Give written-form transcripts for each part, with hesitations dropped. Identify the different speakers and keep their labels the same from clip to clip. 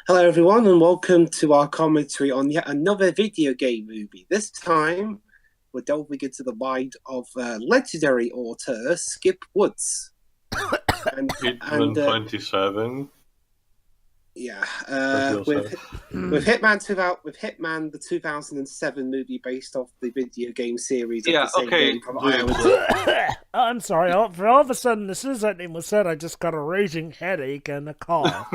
Speaker 1: Hello, everyone, and welcome to our commentary on yet another video game movie. This time, we're delving into the mind of legendary author Skip Woods. And,
Speaker 2: Hitman
Speaker 1: and
Speaker 2: 27,
Speaker 1: yeah,
Speaker 2: as you'll say.
Speaker 1: with Hitman, the 2007 movie based off the video game series of
Speaker 2: Yeah,
Speaker 1: the same
Speaker 2: okay.
Speaker 1: name from
Speaker 2: Dude,
Speaker 3: I'm sorry. For all of a sudden, as soon as that name was said, I just got a raging headache and a cough.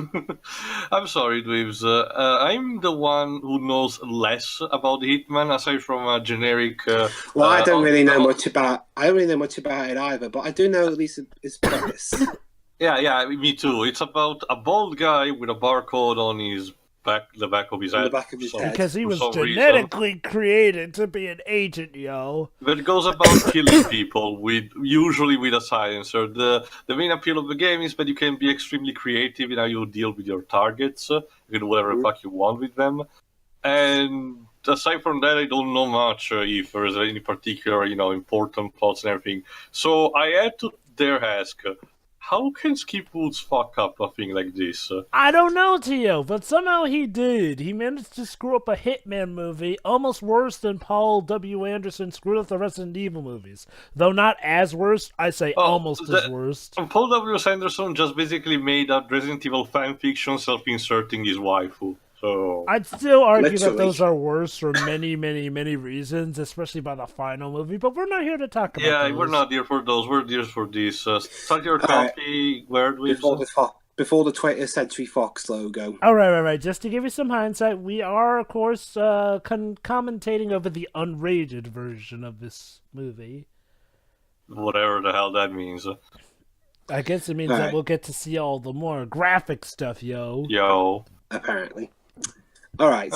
Speaker 2: I'm sorry, Dweebs. I'm the one who knows less about Hitman, aside from a generic.
Speaker 1: Well, I don't really know much about. I don't really know much about it either, but I do know at least its premise.
Speaker 2: Yeah, me too. It's about a bald guy with a barcode on his back, the back of his
Speaker 1: On
Speaker 2: head.
Speaker 1: the back of his head.
Speaker 3: Because he
Speaker 2: For
Speaker 3: was
Speaker 2: some
Speaker 3: genetically created to be an agent, yo.
Speaker 2: But it goes about killing people usually with a silencer. The main appeal of the game is that you can be extremely creative in how you deal with your targets. You can do whatever the fuck you want with them. And aside from that, I don't know much if there's any particular, important plots and everything. So I had to dare ask, how can Skip Woods fuck up a thing like this?
Speaker 3: I don't know, Tio, but somehow he did. He managed to screw up a Hitman movie almost worse than Paul W. Anderson screwed up the Resident Evil movies. Though not as worse, I say almost as worse.
Speaker 2: Paul W. Anderson just basically made a Resident Evil fanfiction self-inserting his waifu. So
Speaker 3: I'd still argue
Speaker 1: Literally.
Speaker 3: that those are worse for many, many, many reasons, especially by the final movie, but we're not here to talk about
Speaker 2: yeah,
Speaker 3: those.
Speaker 2: we're not here for those. We're here for this. Start your coffee. Where do we?
Speaker 1: Before the 20th Century Fox logo.
Speaker 3: Oh, right. Just to give you some hindsight, we are, of course, commentating over the unrated version of this movie.
Speaker 2: Whatever the hell that means.
Speaker 3: I guess it means that we'll get to see all the more graphic stuff, yo.
Speaker 2: Yo.
Speaker 1: Apparently. All right.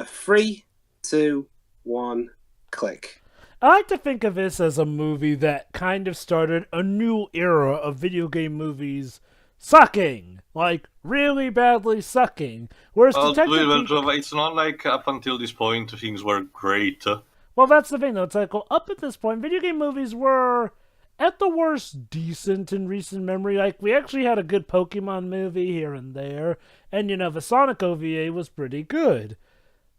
Speaker 1: 3, 2, 1, click.
Speaker 3: I like to think of this as a movie that kind of started a new era of video game movies sucking. Like, really badly sucking. Whereas
Speaker 2: it's not like up until this point things were great.
Speaker 3: Well, that's the thing, though. It's like, well, up at this point, video game movies were, at the worst, decent in recent memory. Like, we actually had a good Pokemon movie here and there. And, the Sonic OVA was pretty good.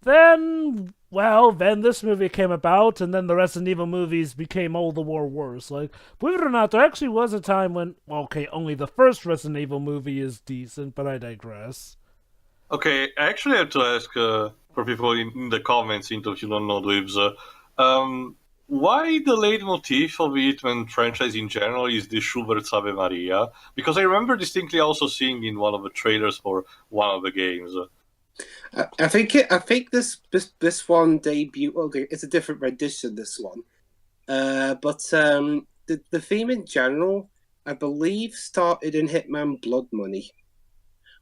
Speaker 3: Then this movie came about, and then the Resident Evil movies became all the more worse. Like, believe it or not, there actually was a time when, only the first Resident Evil movie is decent, but I digress.
Speaker 2: Okay, I actually have to ask for people in the comments, if you don't know Dweebs, why the leitmotif of the Hitman franchise in general is the Schubert's Ave Maria? Because I remember distinctly also seeing in one of the trailers for one of the games.
Speaker 1: I think this one debuted. Okay, it's a different rendition. This one, but the theme in general, I believe, started in Hitman Blood Money,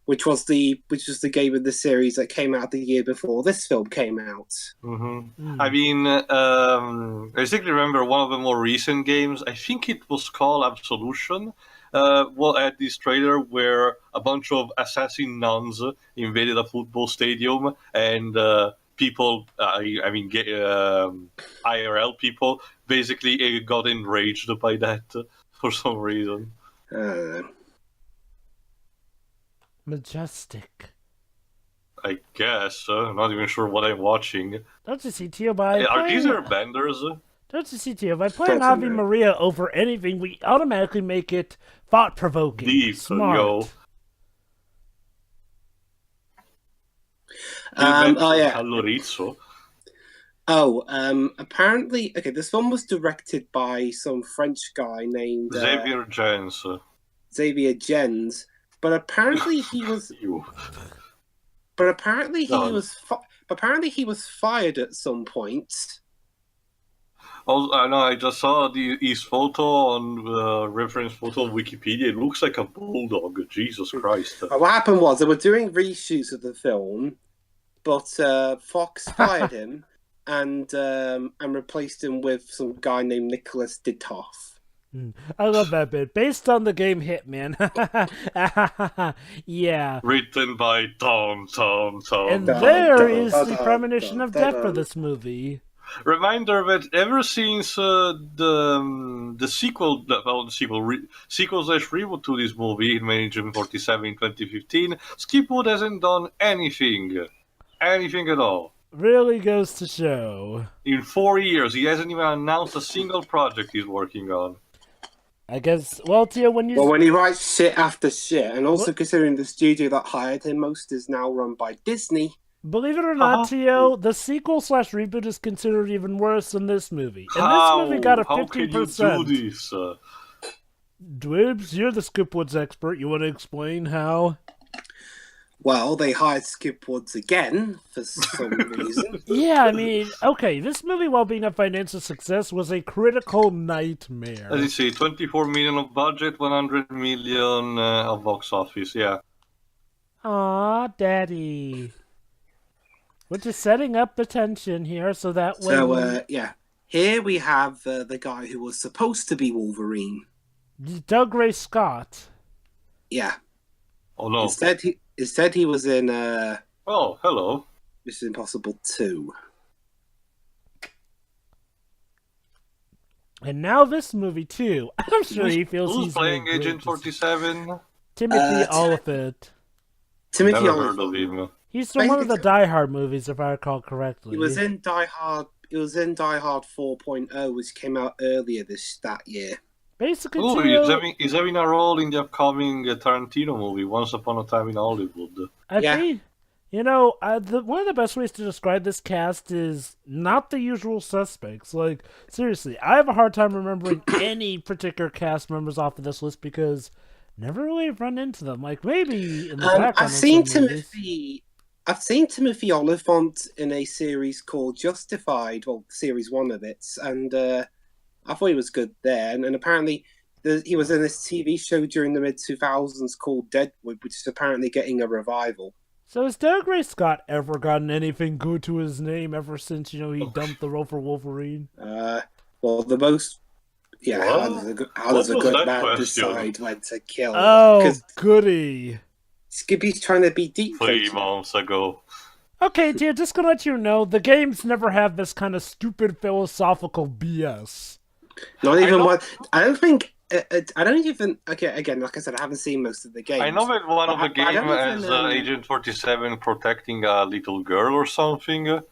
Speaker 1: which was the game of the series that came out the year before this film came out.
Speaker 2: Mm-hmm. I mean, I distinctly remember one of the more recent games. I think it was called Absolution. At this trailer where a bunch of assassin nuns invaded a football stadium and people, IRL people, basically got enraged by that for some reason.
Speaker 3: Majestic.
Speaker 2: I guess. I'm not even sure what I'm watching.
Speaker 3: Don't you see, Tio, by
Speaker 2: are these airbenders?
Speaker 3: Don't you see, Tio, by playing Ave Maria over anything, we automatically make it thought-provoking.
Speaker 2: Deep,
Speaker 3: smart.
Speaker 2: Yo.
Speaker 1: Calorizzo. Apparently, this one was directed by some French guy named
Speaker 2: Xavier Gens.
Speaker 1: Xavier Gens, but apparently he was. Apparently he was fired at some point.
Speaker 2: Oh, I know. I just saw his photo on the reference photo on Wikipedia. It looks like a bulldog. Jesus Christ!
Speaker 1: What happened was they were doing reshoots of the film, but Fox fired him and replaced him with some guy named Nicholas Ditoff.
Speaker 3: I love that bit. Based on the game Hitman. Yeah.
Speaker 2: Written by Tom.
Speaker 3: And there is the premonition of death for this movie.
Speaker 2: Reminder that ever since the sequel, sequel/reboot to this movie, in Regiment 47 in 2015, Skipwood hasn't done anything at all.
Speaker 3: Really goes to show.
Speaker 2: In 4 years, he hasn't even announced a single project he's working on.
Speaker 3: I guess, well, Tio, when
Speaker 1: he writes shit after shit, and also considering the studio that hired him most is now run by Disney.
Speaker 3: Believe it or not, Tio, the sequel/reboot is considered even worse than this movie. And this movie got a 50%.
Speaker 2: How can you do this?
Speaker 3: Dwibs, you're the Skipwoods expert. You want to explain how?
Speaker 1: Well, they hired Skipwoods again for some reason.
Speaker 3: Yeah, I mean, okay, this movie, while being a financial success, was a critical nightmare.
Speaker 2: As you see, 24 million of budget, 100 million of box office, yeah.
Speaker 3: Aw, Daddy. We're just setting up the tension here so that when...
Speaker 1: So, yeah. Here we have the guy who was supposed to be Wolverine.
Speaker 3: Doug Ray Scott.
Speaker 1: Yeah.
Speaker 2: Oh, no.
Speaker 1: Instead he was in...
Speaker 2: Oh, hello.
Speaker 1: Mission Impossible 2.
Speaker 3: And now this movie, too. I'm sure he feels
Speaker 2: Who's
Speaker 3: he's
Speaker 2: playing Agent 47?
Speaker 3: Timothy Oliphant.
Speaker 1: Timothy
Speaker 2: Never
Speaker 1: Oliphant.
Speaker 2: heard of him.
Speaker 3: He's from one of the Die Hard movies, if I recall correctly.
Speaker 1: He was in Die Hard. It was in Die Hard 4.0, which came out earlier that year.
Speaker 3: Basically,
Speaker 2: he's having a role in the upcoming Tarantino movie, Once Upon a Time in Hollywood.
Speaker 3: I think, you know, one of the best ways to describe this cast is not the usual suspects. Like, seriously, I have a hard time remembering any particular cast members off of this list because never really run into them. Like, maybe in the background.
Speaker 1: I've seen Timothy Oliphant in a series called Justified, well, series 1 of it, and I thought he was good there. And apparently, he was in this TV show during the mid-2000s called Deadwood, which is apparently getting a revival.
Speaker 3: So has Doug Ray Scott ever gotten anything good to his name ever since, you know, he dumped the role for Wolverine?
Speaker 1: Well, the most... Yeah, how does a good man decide when to kill?
Speaker 3: Oh, goody.
Speaker 1: Skippy's trying to be deep.
Speaker 2: 3 months ago.
Speaker 3: Okay, dear, just gonna let you know, the games never have this kind of stupid philosophical BS.
Speaker 1: Not even one. I don't even. Okay, again, like I said, I haven't seen most of the games.
Speaker 2: I know that one of the games has Agent 47 protecting a little girl or something.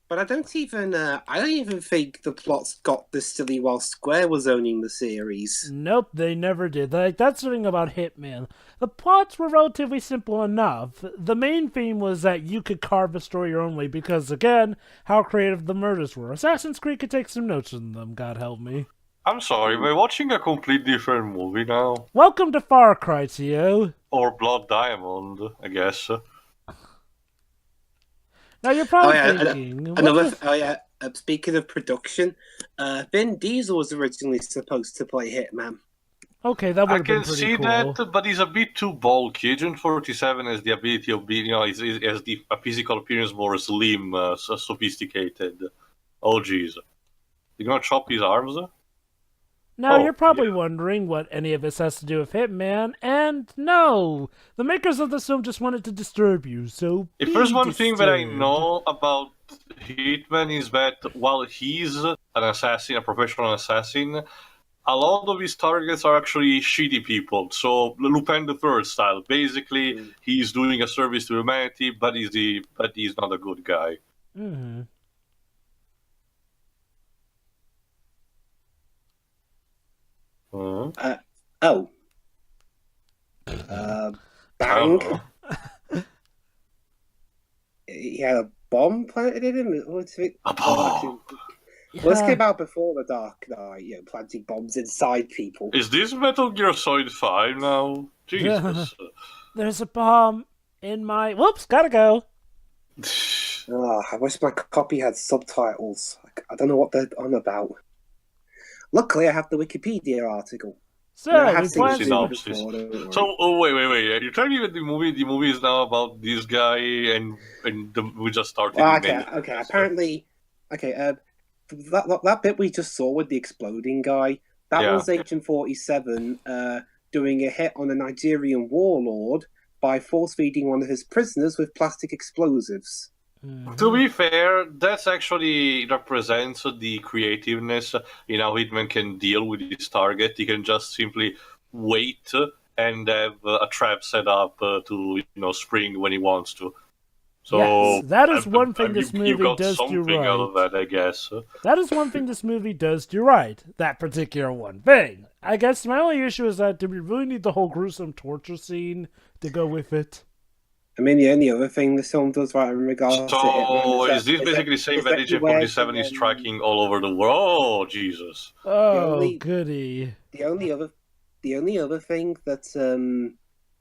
Speaker 1: But I don't even think the plots got this silly while Square was owning the series.
Speaker 3: Nope, they never did. Like, that's the thing about Hitman. The plots were relatively simple enough. The main theme was that you could carve a story your own way because, again, how creative the murders were. Assassin's Creed could take some notes from them, God help me.
Speaker 2: I'm sorry, we're watching a complete different movie now.
Speaker 3: Welcome to Far Cry, Tio.
Speaker 2: Or Blood Diamond, I guess.
Speaker 3: Now you're probably thinking...
Speaker 1: Speaking of production, Vin Diesel was originally supposed to play Hitman.
Speaker 3: Okay, that would have been pretty cool.
Speaker 2: I can see that, but he's a bit too bulky. Agent 47 has the ability of being, has a physical appearance more slim, sophisticated. Oh, jeez. You gonna chop his arms?
Speaker 3: Now, you're probably wondering what any of this has to do with Hitman, and no! The makers of this film just wanted to disturb you, so
Speaker 2: if there's one thing that I know about Hitman is that while he's an assassin, a professional assassin, a lot of his targets are actually shitty people, so Lupin the Third style. Basically, he's doing a service to humanity, but he's not a good guy.
Speaker 3: Mm-hmm.
Speaker 1: Bang. He had a bomb planted in him?
Speaker 2: A bomb!
Speaker 1: This came out before The Dark Knight, planting bombs inside people.
Speaker 2: Is this Metal Gear Solid 5 now? Jesus.
Speaker 3: There's a bomb in my... Whoops, gotta go.
Speaker 1: I wish my copy had subtitles. I don't know what they're on about. Luckily, I have the Wikipedia article.
Speaker 3: So,
Speaker 2: wait. You're telling me that the movie is now about this guy and we just started.
Speaker 1: Okay. Apparently, that bit we just saw with the exploding guy, that was Agent 47 doing a hit on a Nigerian warlord by force feeding one of his prisoners with plastic explosives.
Speaker 2: To be fair, that's actually represents the creativeness in how Hitman can deal with his target. He can just simply wait and have a trap set up to spring when he wants to. So
Speaker 3: yes, that is one thing this
Speaker 2: you
Speaker 3: movie
Speaker 2: got
Speaker 3: does do
Speaker 2: something
Speaker 3: right.
Speaker 2: out of that, I guess.
Speaker 3: That is one thing this movie does do right. That particular one thing. I guess my only issue is that do we really need the whole gruesome torture scene to go with it?
Speaker 1: I mean, the only other thing the film does right in regards to Hitman
Speaker 2: Is this basically saying that Agent
Speaker 1: he wears
Speaker 2: 47
Speaker 1: the,
Speaker 2: is tracking all over the world? Oh, Jesus.
Speaker 3: Oh, goody.
Speaker 1: The only other thing that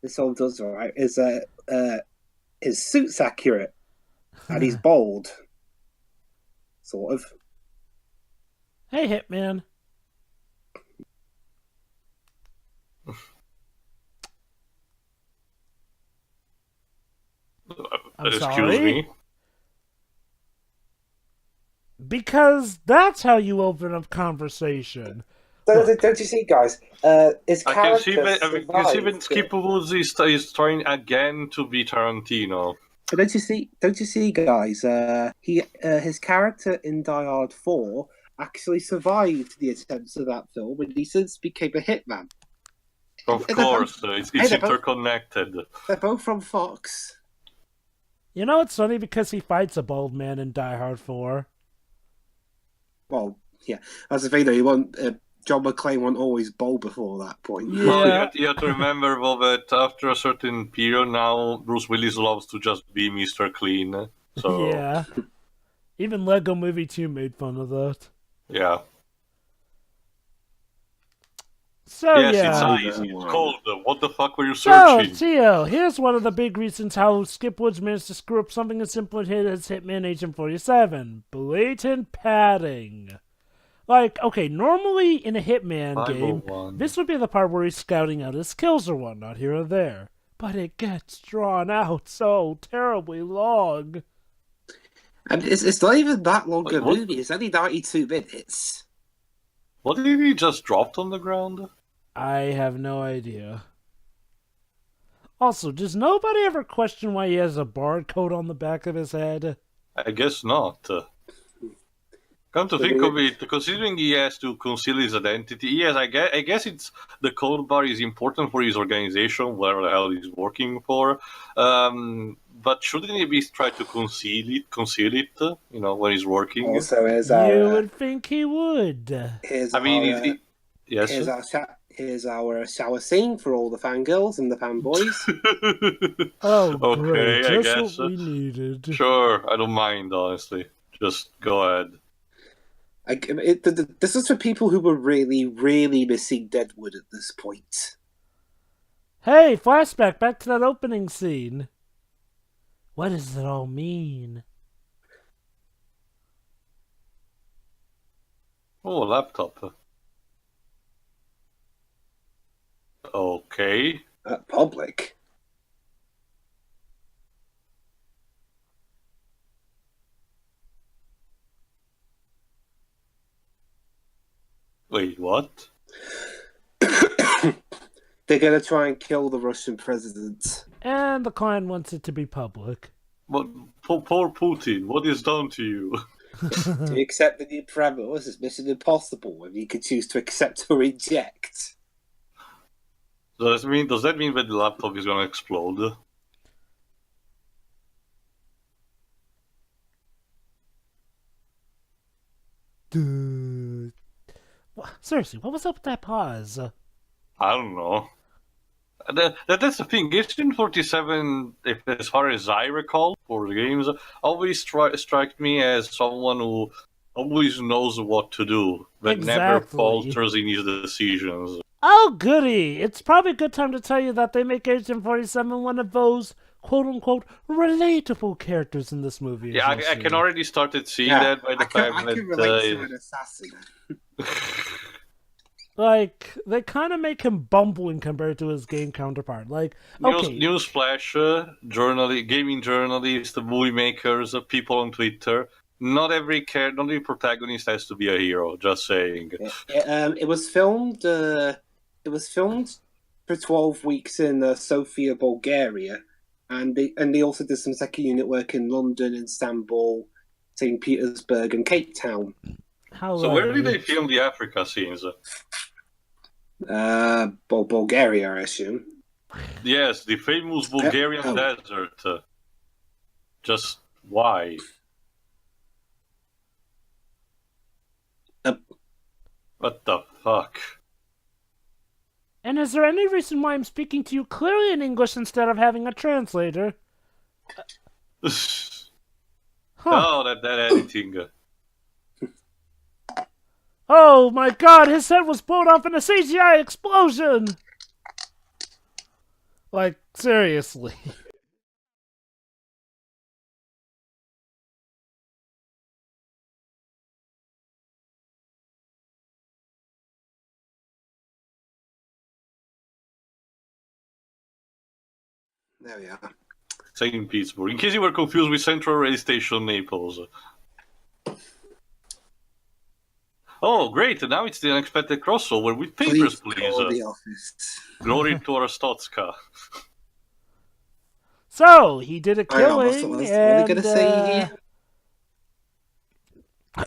Speaker 1: this film does right is his suit's accurate and he's bold, sort of.
Speaker 3: Hey, Hitman. I'm
Speaker 2: Excuse
Speaker 3: sorry?
Speaker 2: me?
Speaker 3: Because that's how you open up conversation.
Speaker 1: Don't you see, guys? His
Speaker 2: I can see
Speaker 1: character
Speaker 2: that. I can see that
Speaker 1: survived.
Speaker 2: Skip Woods is trying again to be Tarantino.
Speaker 1: But don't you see, guys? His character in Die Hard 4 actually survived the attempts of that film, and he since became a hitman.
Speaker 2: Of
Speaker 1: They're
Speaker 2: course,
Speaker 1: both-
Speaker 2: it's
Speaker 1: they're both-
Speaker 2: interconnected.
Speaker 1: They're both from Fox.
Speaker 3: You know, it's funny because he fights a bald man in Die Hard 4.
Speaker 1: Well, yeah, that's the thing though. John McClane wasn't always bold before that point.
Speaker 3: Yeah.
Speaker 2: Well, you have to remember, Bob, that after a certain period now, Bruce Willis loves to just be Mr. Clean. So
Speaker 3: Yeah. Even Lego Movie 2 made fun of that.
Speaker 2: yeah.
Speaker 3: So,
Speaker 2: Yes,
Speaker 3: yeah.
Speaker 2: it's ice. It's cold. What the fuck were you
Speaker 3: So,
Speaker 2: searching?
Speaker 3: Tio, here's one of the big reasons how Skip Woods managed to screw up something as simple as Hitman Agent 47. Blatant padding. Like, okay, normally in a Hitman game,
Speaker 2: 501.
Speaker 3: this would be the part where he's scouting out his skills or whatnot here or there. But it gets drawn out so terribly long.
Speaker 1: And it's not even that long
Speaker 2: Wait,
Speaker 1: a
Speaker 2: what?
Speaker 1: movie. It's only 92 minutes.
Speaker 2: What did he just dropped on the ground?
Speaker 3: I have no idea. Also, does nobody ever question why he has a barcode on the back of his head?
Speaker 2: I guess not. Come to think of it, considering he has to conceal his identity, yes, I guess it's the code bar is important for his organization, whatever the hell he's working for. But shouldn't he be try to conceal it? When he's working.
Speaker 1: Also,
Speaker 3: You would think he would.
Speaker 1: Here's
Speaker 2: yes.
Speaker 1: Here's our shower scene for all the fangirls and the fanboys.
Speaker 3: Oh,
Speaker 2: Okay,
Speaker 3: great.
Speaker 2: I
Speaker 3: Just
Speaker 2: guess.
Speaker 3: what we needed.
Speaker 2: Sure, I don't mind, honestly. Just go ahead.
Speaker 1: This is for people who were really, really missing Deadwood at this point.
Speaker 3: Hey, flashback, back to that opening scene. What does it all mean?
Speaker 2: Oh, a laptop. Okay.
Speaker 1: Public.
Speaker 2: Wait, what?
Speaker 1: They're going to try and kill the Russian president.
Speaker 3: And the client wants it to be public.
Speaker 2: But poor Putin, what is done to you?
Speaker 1: Do you accept the new parameters? It's Mission Impossible, and you can choose to accept or reject.
Speaker 2: Does that mean that the laptop is gonna explode?
Speaker 3: Dude. Seriously, what was up with that pause?
Speaker 2: I don't know. That's the thing. Agent 47, as far as I recall, for the games, always strike me as someone who always knows what to do, but never
Speaker 3: Exactly.
Speaker 2: falters in his decisions.
Speaker 3: Oh, goody! It's probably a good time to tell you that they make Agent 47 one of those quote-unquote relatable characters in this movie.
Speaker 2: Yeah, I can already started seeing that by the fact
Speaker 1: I can relate to
Speaker 2: that.
Speaker 1: an assassin.
Speaker 3: Like, they kind of make him bumbling compared to his game counterpart. Like, okay,
Speaker 2: Newsflash, gaming journalists, movie makers, people on Twitter. Not every protagonist has to be a hero. Just saying.
Speaker 1: It was filmed. It was filmed for 12 weeks in Sofia, Bulgaria, and they also did some second unit work in London, Istanbul, St. Petersburg, and Cape Town.
Speaker 3: How
Speaker 2: So where did
Speaker 3: lovely.
Speaker 2: they film the Africa scenes?
Speaker 1: Bulgaria, I assume.
Speaker 2: Yes, the famous Bulgarian desert. Just why? What the fuck?
Speaker 3: And is there any reason why I'm speaking to you clearly in English instead of having a translator?
Speaker 2: Oh, that editing.
Speaker 3: Oh my god, his head was blown off in a CGI explosion! Like, seriously.
Speaker 1: There we are.
Speaker 2: St. Petersburg. In case you were confused with Central Rail Station Naples. Oh, great! Now it's the unexpected crossover with Papers, please.
Speaker 1: Call the office.
Speaker 2: Glory to Arstotzka.
Speaker 3: So, he did a killing,
Speaker 1: What are they gonna say here?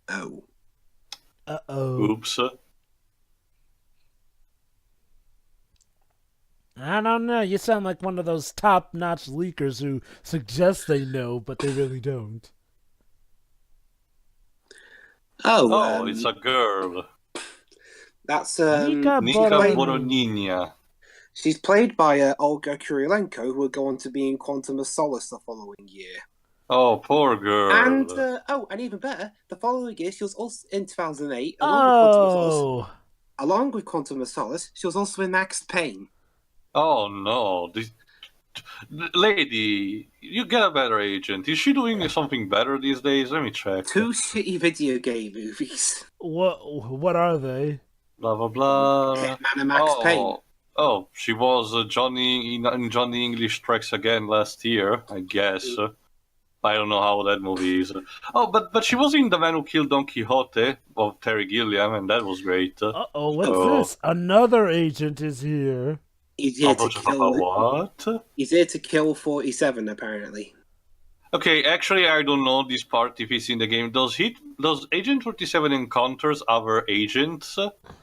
Speaker 1: Oh.
Speaker 3: Uh-oh.
Speaker 2: Oops.
Speaker 3: I don't know, you sound like one of those top-notch leakers who suggest they know, but they really don't.
Speaker 1: Oh,
Speaker 2: it's a girl.
Speaker 1: That's
Speaker 3: Nika
Speaker 2: Boronina.
Speaker 1: She's played by Olga Kurylenko, who will go on to be in Quantum of Solace the following year.
Speaker 2: Oh, poor girl.
Speaker 1: And and even better, the following year she was also in 2008 along with Quantum of Solace. She was also in Max Payne.
Speaker 2: Oh no, lady, you get a better agent. Is she doing something better these days? Let me check.
Speaker 1: 2 shitty video game movies.
Speaker 3: What are they?
Speaker 2: Blah blah blah.
Speaker 1: Hitman and Max Payne.
Speaker 2: Oh, she was Johnny in Johnny English Strikes Again last year, I guess. I don't know how that movie is. Oh, but she was in The Man Who Killed Don Quixote of Terry Gilliam, and that was great.
Speaker 3: Uh-oh, what's this? Another agent is here.
Speaker 1: He's here to kill.
Speaker 2: What?
Speaker 1: He's here to kill 47, apparently.
Speaker 2: Okay, actually, I don't know this part if it's in the game. Does Agent 47 encounters other agents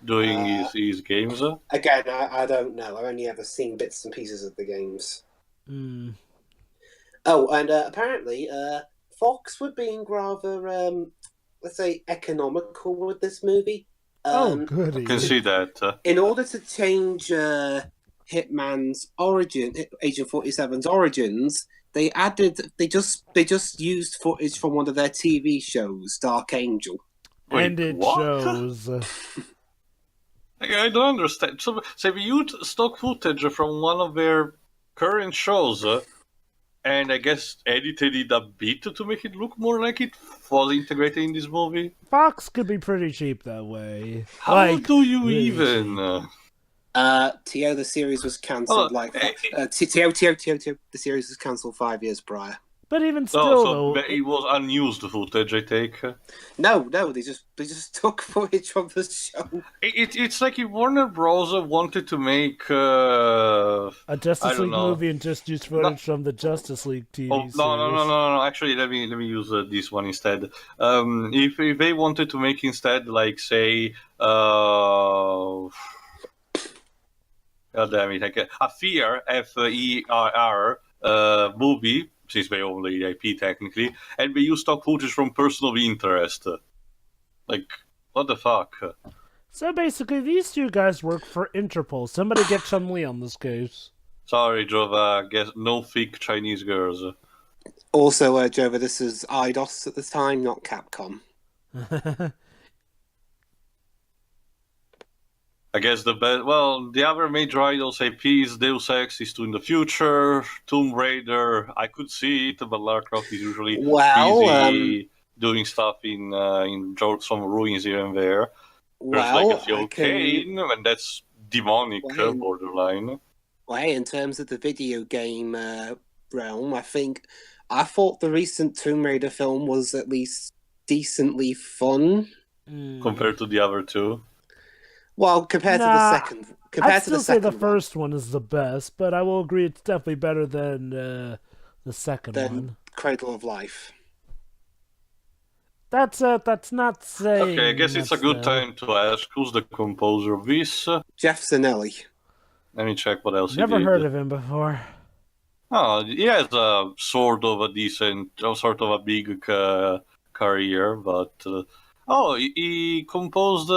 Speaker 2: doing his games?
Speaker 1: Again, I don't know. I've only ever seen bits and pieces of the games. Oh, and apparently, Fox were being rather, let's say, economical with this movie.
Speaker 3: Goody.
Speaker 2: I can see that.
Speaker 1: In order to change Hitman's origin, Agent 47's origins, they just used footage from one of their TV shows, Dark Angel.
Speaker 2: Wait,
Speaker 3: and it
Speaker 2: what?
Speaker 3: shows.
Speaker 2: I don't understand. So we used stock footage from one of their current shows, and I guess edited it a bit to make it look more like it was integrated in this movie.
Speaker 3: Fox could be pretty cheap that way.
Speaker 2: How do you
Speaker 3: really
Speaker 2: even?
Speaker 1: T.O. the series was cancelled T.O. the series was cancelled 5 years prior.
Speaker 3: But even still,
Speaker 2: so it was unused footage, I take.
Speaker 1: No, they just took footage from the show.
Speaker 2: It's like if Warner Bros. Wanted to make
Speaker 3: a Justice League movie and just use footage from the Justice League TV series.
Speaker 2: No. Actually, let me use this one instead. If they wanted to make instead, like say, God damn it, a Fear FERR movie. Since they own the IP technically, and we use stock footage from Person of Interest. Like, what the fuck?
Speaker 3: So basically, these two guys work for Interpol. Somebody get Chun-Li on this case.
Speaker 2: Sorry, Jova. Guess no fake Chinese girls.
Speaker 1: Also, Jova, this is Eidos at the time, not Capcom.
Speaker 2: I guess the other major Eidos IPs, Deus Ex is to in the future, Tomb Raider, I could see it, but Lara Croft is usually busy doing stuff in some ruins here and there. There's like a few Kane, and that's demonic borderline.
Speaker 1: Well, in terms of the video game realm, I thought the recent Tomb Raider film was at least decently fun.
Speaker 2: Compared to the other two.
Speaker 1: Well, compared to the
Speaker 3: Nah,
Speaker 1: second,
Speaker 3: I'd
Speaker 1: compared to
Speaker 3: still
Speaker 1: the
Speaker 3: say the
Speaker 1: second one,
Speaker 3: first one is the best, but I will agree it's definitely better than the second
Speaker 1: then
Speaker 3: one.
Speaker 1: Cradle of Life.
Speaker 3: That's not saying
Speaker 2: Okay, I guess it's a
Speaker 3: much,
Speaker 2: good
Speaker 3: though.
Speaker 2: time to ask who's the composer of this.
Speaker 1: Jeff Zanelli.
Speaker 2: Let me check what else
Speaker 3: Never
Speaker 2: he
Speaker 3: heard
Speaker 2: did.
Speaker 3: of him before.
Speaker 2: Oh, he has a sort of a decent, sort of a big career, but he composed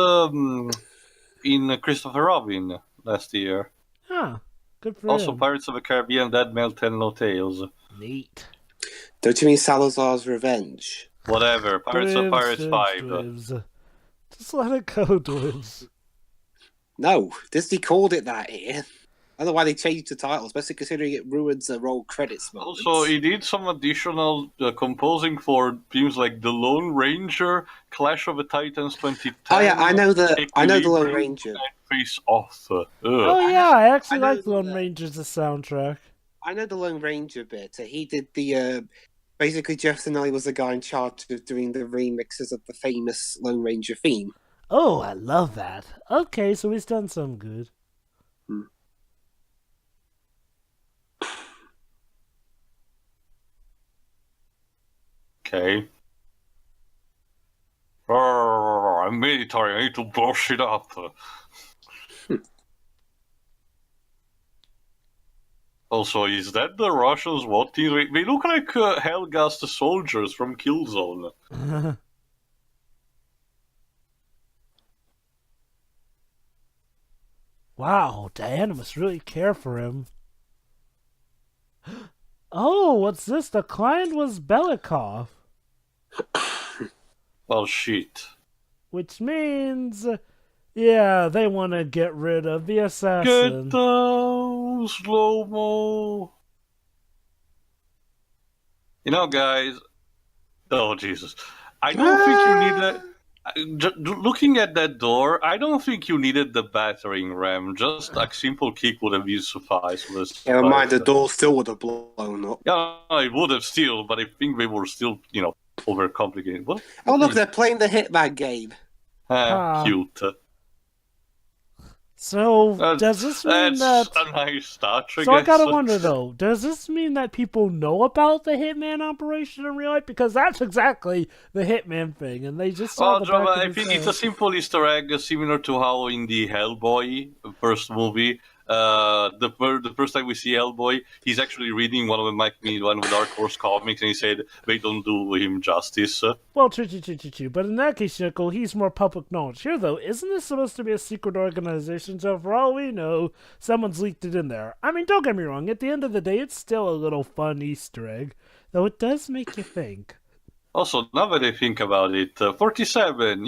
Speaker 2: in Christopher Robin last year.
Speaker 3: Huh. Good for
Speaker 2: Also,
Speaker 3: him.
Speaker 2: Pirates of the Caribbean, Dead Man Tell No Tales.
Speaker 3: Neat.
Speaker 1: Don't you mean Salazar's Revenge?
Speaker 2: Whatever, Pirates of Pirates 5.
Speaker 3: Dwibs. Just let it go, Dwibs.
Speaker 1: No, Disney called it that here. I don't know why they changed the title, especially considering it ruins the roll credits moments.
Speaker 2: Also, he did some additional composing for themes like The Lone Ranger, Clash of the Titans 2010.
Speaker 1: Oh yeah, I know the Lone
Speaker 2: Equilibrium,
Speaker 1: Ranger.
Speaker 2: and Face Off.
Speaker 3: Oh yeah, I actually
Speaker 1: I know
Speaker 3: like Lone
Speaker 1: that.
Speaker 3: Ranger's soundtrack.
Speaker 1: I know the Lone Ranger bit. He did the basically Jeff Zanelli was the guy in charge of doing the remixes of the famous Lone Ranger theme.
Speaker 3: Oh, I love that. Okay, so he's done some good.
Speaker 2: Okay. I'm military, I need to brush it up. Also, is that the Russians? What? They look like Helga's the soldiers from Killzone.
Speaker 3: Wow, Diana must really care for him. Oh, what's this? The client was Belikov.
Speaker 2: Well, shit.
Speaker 3: Which means, yeah, they want to get rid of the assassin.
Speaker 2: Get down, slow-mo. You know, guys. Oh, Jesus. I don't think you need that. Looking at that door, I don't think you needed the battering ram. Just a simple kick would have sufficed.
Speaker 1: Never mind, the door still would have blown up.
Speaker 2: Yeah, it would have still, but I think they were still, overcomplicated. What?
Speaker 1: Oh look, they're playing the Hitman game.
Speaker 2: Cute.
Speaker 3: So, does this mean
Speaker 2: that's
Speaker 3: that...
Speaker 2: a nice touch,
Speaker 3: So I
Speaker 2: guess.
Speaker 3: gotta wonder, though, does this mean that people know about the Hitman operation in real life? Because that's exactly the Hitman thing, and they just saw the
Speaker 2: Java,
Speaker 3: back
Speaker 2: I
Speaker 3: of
Speaker 2: think
Speaker 3: his
Speaker 2: it's a
Speaker 3: head.
Speaker 2: simple Easter egg, similar to how in the Hellboy first movie, the first time we see Hellboy, he's actually reading one of the Dark Horse comics, and he said they don't do him justice.
Speaker 3: Well, true. But in that case, Nickel, he's more public knowledge. Here, though, isn't this supposed to be a secret organization? So for all we know, someone's leaked it in there. I mean, don't get me wrong. At the end of the day, it's still a little fun Easter egg, though it does make you think.
Speaker 2: Also, now that I think about it, 47,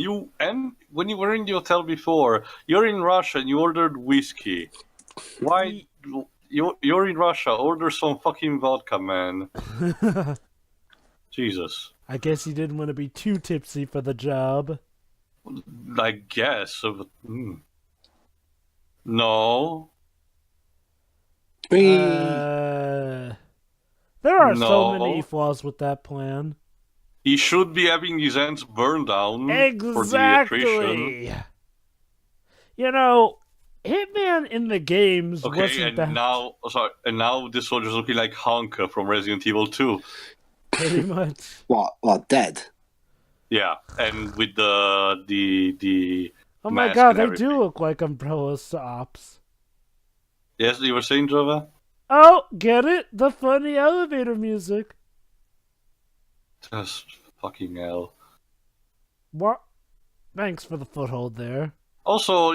Speaker 2: when you were in the hotel before, you're in Russia and you ordered whiskey. Why? You're in Russia, order some fucking vodka, man. Jesus.
Speaker 3: I guess he didn't want to be too tipsy for the job.
Speaker 2: I guess. No.
Speaker 3: There are so many
Speaker 2: No.
Speaker 3: flaws with that plan.
Speaker 2: He should be having his hands burned down for the attrition.
Speaker 3: Exactly. You know, Hitman in the games
Speaker 2: Okay,
Speaker 3: wasn't that
Speaker 2: now this soldier's looking like Honka from Resident Evil 2.
Speaker 3: pretty much.
Speaker 1: What, dead?
Speaker 2: Yeah, and with the
Speaker 3: Oh my
Speaker 2: mask
Speaker 3: god,
Speaker 2: and
Speaker 3: they
Speaker 2: everything.
Speaker 3: do look like Umbrella ops.
Speaker 2: Yes, you were saying, Java?
Speaker 3: Oh, get it? The funny elevator music.
Speaker 2: Just fucking hell.
Speaker 3: What? Thanks for the foothold there.
Speaker 2: Also,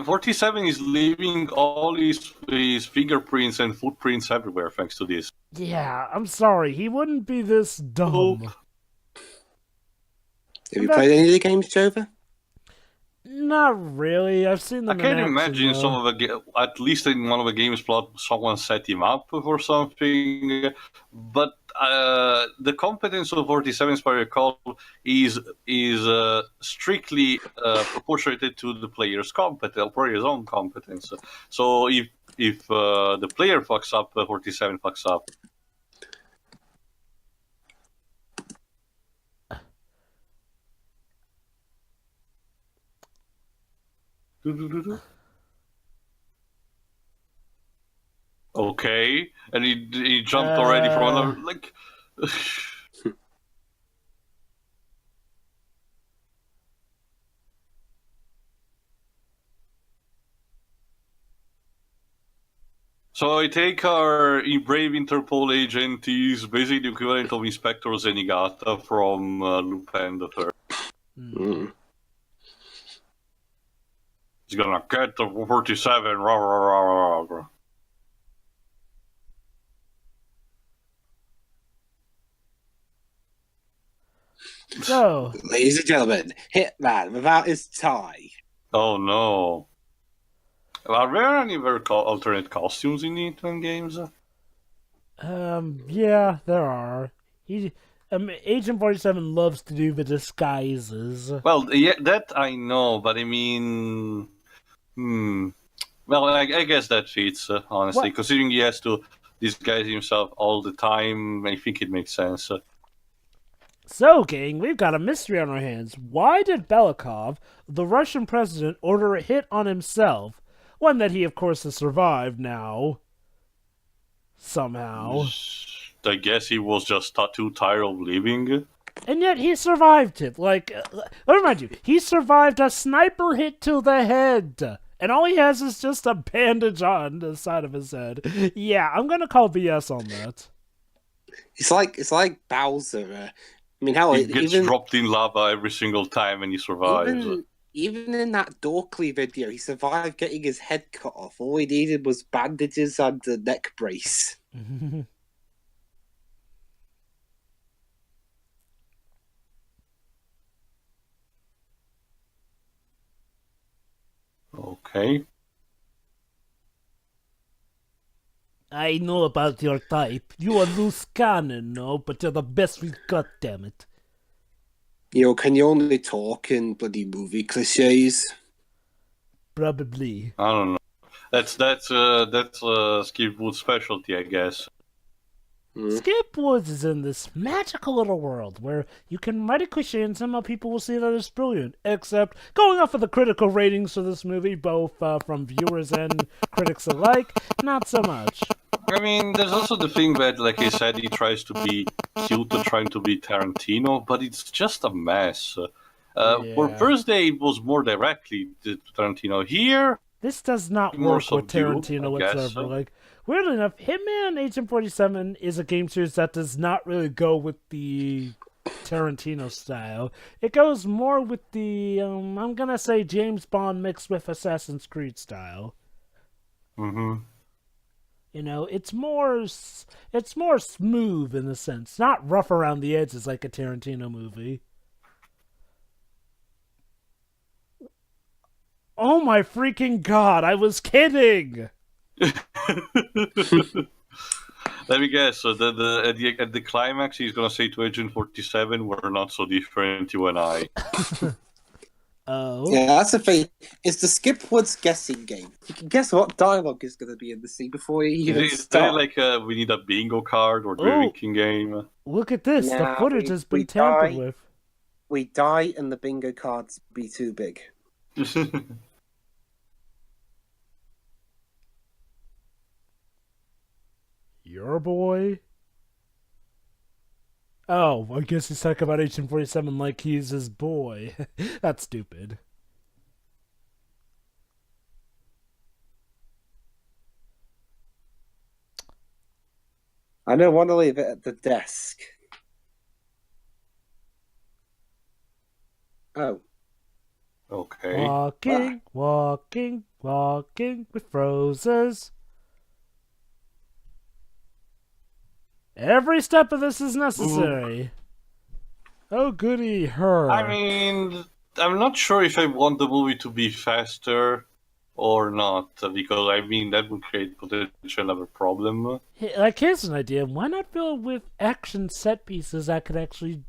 Speaker 2: 47 is leaving all his fingerprints and footprints everywhere thanks to this.
Speaker 3: Yeah, I'm sorry. He wouldn't be this dumb.
Speaker 1: Have you played any of the games, Jova?
Speaker 3: Not really. I've seen them
Speaker 2: I can't
Speaker 3: in action,
Speaker 2: imagine
Speaker 3: though.
Speaker 2: some of at least in one of the game's plot, someone set him up or something. But the competence of 47, as I recall, is strictly proportionate to the player's own competence. So if the player fucks up, 47 fucks up. Okay, and he jumped already from another like. So I take our brave Interpol agent. He's basically the equivalent of Inspector Zenigata from Lupin the Third. He's gonna get the 47. Rah, rah, rah, rah, rah.
Speaker 3: So,
Speaker 1: ladies and gentlemen, Hitman without his tie.
Speaker 2: Oh no. Are there any alternate costumes in the Hitman games?
Speaker 3: yeah, there are. Agent 47 loves to do the disguises.
Speaker 2: Well, yeah, that I know, but I mean, well, I guess that fits, honestly.
Speaker 3: What?
Speaker 2: Considering he has to disguise himself all the time, I think it makes sense.
Speaker 3: So, gang, we've got a mystery on our hands. Why did Belikov, the Russian president, order a hit on himself? One that he, of course, has survived now. Somehow.
Speaker 2: I guess he was just too tired of living.
Speaker 3: And yet he survived it. Like, let me remind you, he survived a sniper hit to the head. And all he has is just a bandage on the side of his head. Yeah, I'm gonna call BS on that.
Speaker 1: It's like Bowser. I mean, hell,
Speaker 2: He gets dropped in lava every single time and he survives.
Speaker 1: Even in that Dorkley video, he survived getting his head cut off. All he needed was bandages and a neck brace.
Speaker 2: Okay.
Speaker 3: I know about your type. You are loose cannon, no? But you're the best we've got, damn it.
Speaker 1: You know, can you only talk in bloody movie cliches?
Speaker 3: Probably.
Speaker 2: I don't know. That's Skip Wood's specialty, I guess.
Speaker 3: Skip Woods is in this magical little world where you can write a cliche and somehow people will see that it's brilliant. Except, going off of the critical ratings for this movie, both from viewers and critics alike, not so much.
Speaker 2: I mean, there's also the thing that, like I said, he tries to be cute, trying to be Tarantino, but it's just a mess. For Thursday, it was more directly to Tarantino. Here,
Speaker 3: this does not
Speaker 2: more
Speaker 3: work with Tarantino whatsoever. Like, weirdly enough, Hitman Agent 47 is a game series that does not really go with the Tarantino style. It goes more with the, I'm gonna say James Bond mixed with Assassin's Creed style.
Speaker 2: Mm-hmm.
Speaker 3: You know, it's more smooth in a sense, not rough around the edges like a Tarantino movie. Oh my freaking god, I was kidding!
Speaker 2: Let me guess. So at the climax, he's gonna say to Agent 47, "We're not so different, you and I."
Speaker 3: Oh.
Speaker 1: Yeah, that's the thing. It's the Skip Woods guessing game. You can guess what dialogue is going to be in the scene before you even
Speaker 2: Is
Speaker 1: start.
Speaker 2: it like we need a bingo card or drinking game?
Speaker 3: Look at this.
Speaker 1: Nah,
Speaker 3: the footage has been tampered with.
Speaker 1: We die and the bingo cards be too big.
Speaker 3: Your boy? Oh, I guess he's talking about Agent 47 like he's his boy. That's stupid.
Speaker 1: I don't want to leave it at the desk. Oh.
Speaker 2: Okay.
Speaker 3: Walking with roses. Every step of this is necessary. Ooh. Oh, goody her.
Speaker 2: I mean, I'm not sure if I want the movie to be faster or not, because I mean that would create potential of a problem.
Speaker 3: Like, here's an idea. Why not fill it with action set pieces that could actually,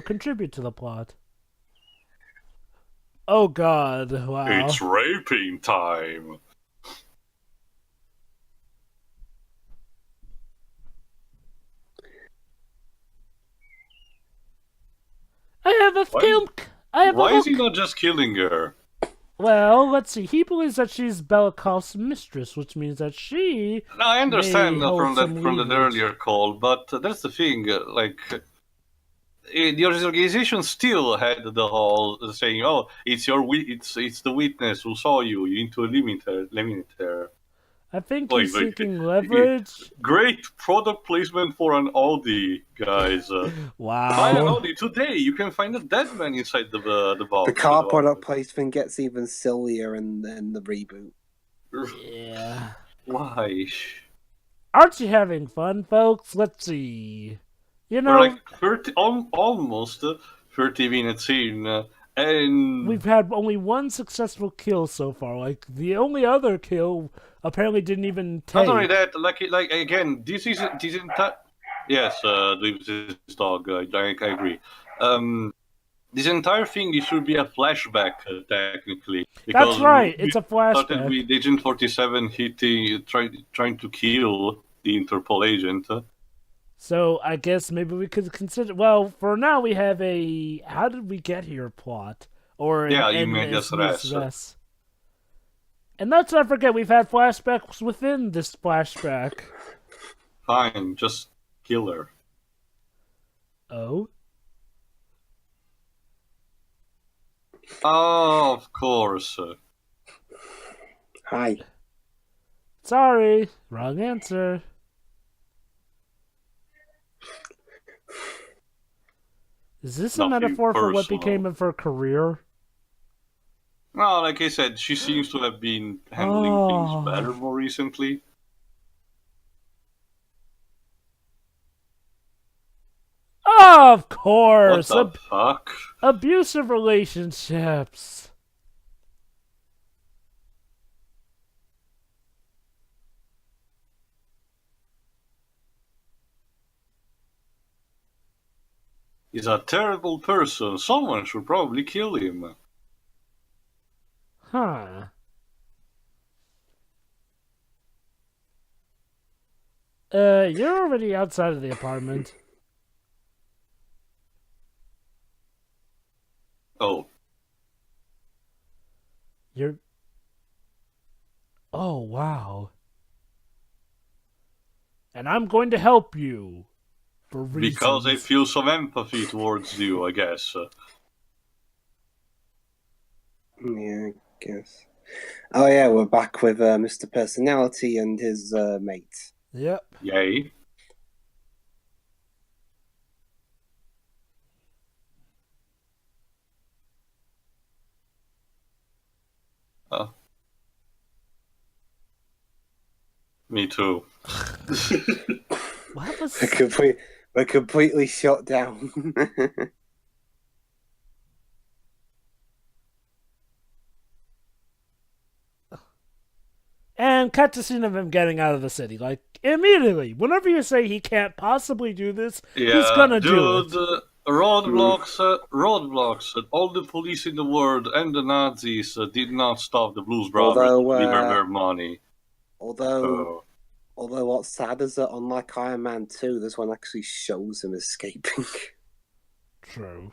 Speaker 3: contribute to the plot? Oh god, wow.
Speaker 2: It's raping time.
Speaker 3: I have a film.
Speaker 2: Why is he not just killing her?
Speaker 3: Well, let's see. He believes that she's Belikov's mistress, which means that she
Speaker 2: No, I understand
Speaker 3: may hold some
Speaker 2: from that
Speaker 3: leverage.
Speaker 2: earlier call, but that's the thing. The organization still had the whole saying, "Oh, it's it's the witness who saw you. You need to eliminate her."
Speaker 3: I think
Speaker 2: Wait,
Speaker 3: he's
Speaker 2: wait.
Speaker 3: seeking leverage.
Speaker 2: Great product placement for an Audi, guys. Buy an
Speaker 3: Wow.
Speaker 2: Audi today. You can find a dead man inside the box.
Speaker 1: The car product placement gets even sillier in the reboot.
Speaker 3: Yeah.
Speaker 2: Why?
Speaker 3: Aren't you having fun, folks? Let's see. You
Speaker 2: We're
Speaker 3: know,
Speaker 2: like 30, almost 30 minutes in, and
Speaker 3: we've had only one successful kill so far. Like, the only other kill apparently didn't even
Speaker 2: not only
Speaker 3: take.
Speaker 2: that, like again, this entire yes, this dog. I agree. This entire thing it should be a flashback, technically,
Speaker 3: That's
Speaker 2: because
Speaker 3: right, it's a
Speaker 2: started
Speaker 3: flashback.
Speaker 2: with Agent 47 trying to kill the Interpol agent.
Speaker 3: So I guess maybe we could consider. Well, for now we have a "how did we get here" plot, or
Speaker 2: Yeah,
Speaker 3: an
Speaker 2: you made us rest.
Speaker 3: res. And let's not forget we've had flashbacks within this flashback.
Speaker 2: Fine, just kill her.
Speaker 3: Oh,
Speaker 2: Oh, of course.
Speaker 1: Hi.
Speaker 3: sorry, wrong answer. Is this a
Speaker 2: Nothing
Speaker 3: metaphor for what
Speaker 2: personal.
Speaker 3: became of her career?
Speaker 2: No, like I said, she seems to have been handling things better more recently.
Speaker 3: Of
Speaker 2: What
Speaker 3: course,
Speaker 2: the fuck?
Speaker 3: abusive relationships.
Speaker 2: He's a terrible person. Someone should probably kill him.
Speaker 3: Huh. You're already outside of the apartment.
Speaker 2: Oh,
Speaker 3: You're. Oh, wow. And I'm going to help you. For reasons.
Speaker 2: because I feel some empathy towards you, I guess.
Speaker 1: Yeah, I guess. Oh yeah, we're back with Mr. Personality and his mate.
Speaker 3: Yep.
Speaker 2: Yay. Me too.
Speaker 3: What was.
Speaker 1: We're completely shut down.
Speaker 3: And cut to scene of him getting out of the city. Like, immediately. Whenever you say he can't possibly do this, he's gonna do it.
Speaker 2: Roadblocks. All the police in the world and the Nazis did not stop the Blues Brothers to deliver their money.
Speaker 1: Although what's sad is that unlike Iron Man 2, this one actually shows him escaping.
Speaker 3: True.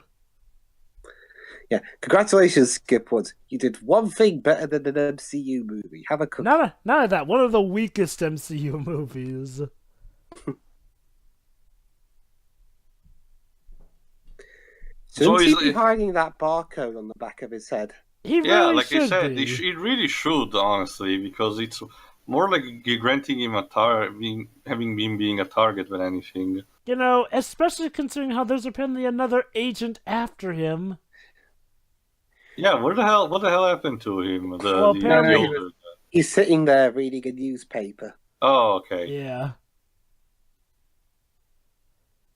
Speaker 1: Yeah, congratulations, Skip Woods. You did one thing better than an MCU movie. Have a cookie.
Speaker 3: None of that. One of the weakest MCU movies.
Speaker 1: Shouldn't
Speaker 2: So
Speaker 1: he
Speaker 2: he's-
Speaker 1: be hiding that barcode on the back of his head?
Speaker 3: He really
Speaker 2: Yeah, like
Speaker 3: should
Speaker 2: I said,
Speaker 3: be.
Speaker 2: it really should, honestly, because it's more like granting him having been being a target than anything.
Speaker 3: You know, especially considering how there's apparently another agent after him.
Speaker 2: Yeah, what the hell happened to him?
Speaker 3: Well, apparently-
Speaker 1: He's sitting there reading a newspaper.
Speaker 2: Oh, okay.
Speaker 3: Yeah.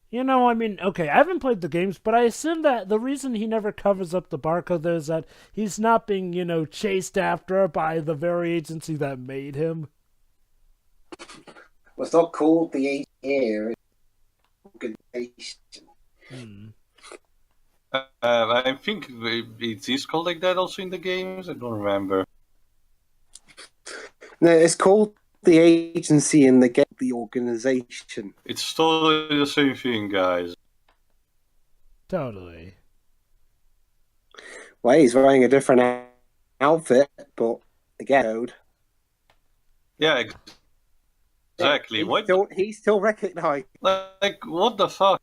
Speaker 3: You know, I mean, okay, I haven't played the games, but I assume that the reason he never covers up the barcode there is that he's not being, chased after by the very agency that made him.
Speaker 1: Well, it's not called the AIR organization.
Speaker 2: I think it is called like that also in the games. I don't remember.
Speaker 1: No, it's called the agency in the game, the organization.
Speaker 2: It's totally the same thing, guys.
Speaker 3: Totally.
Speaker 1: Well, he's wearing a different outfit, but again, code.
Speaker 2: Yeah, exactly.
Speaker 1: He's still recognized.
Speaker 2: Like, what the fuck?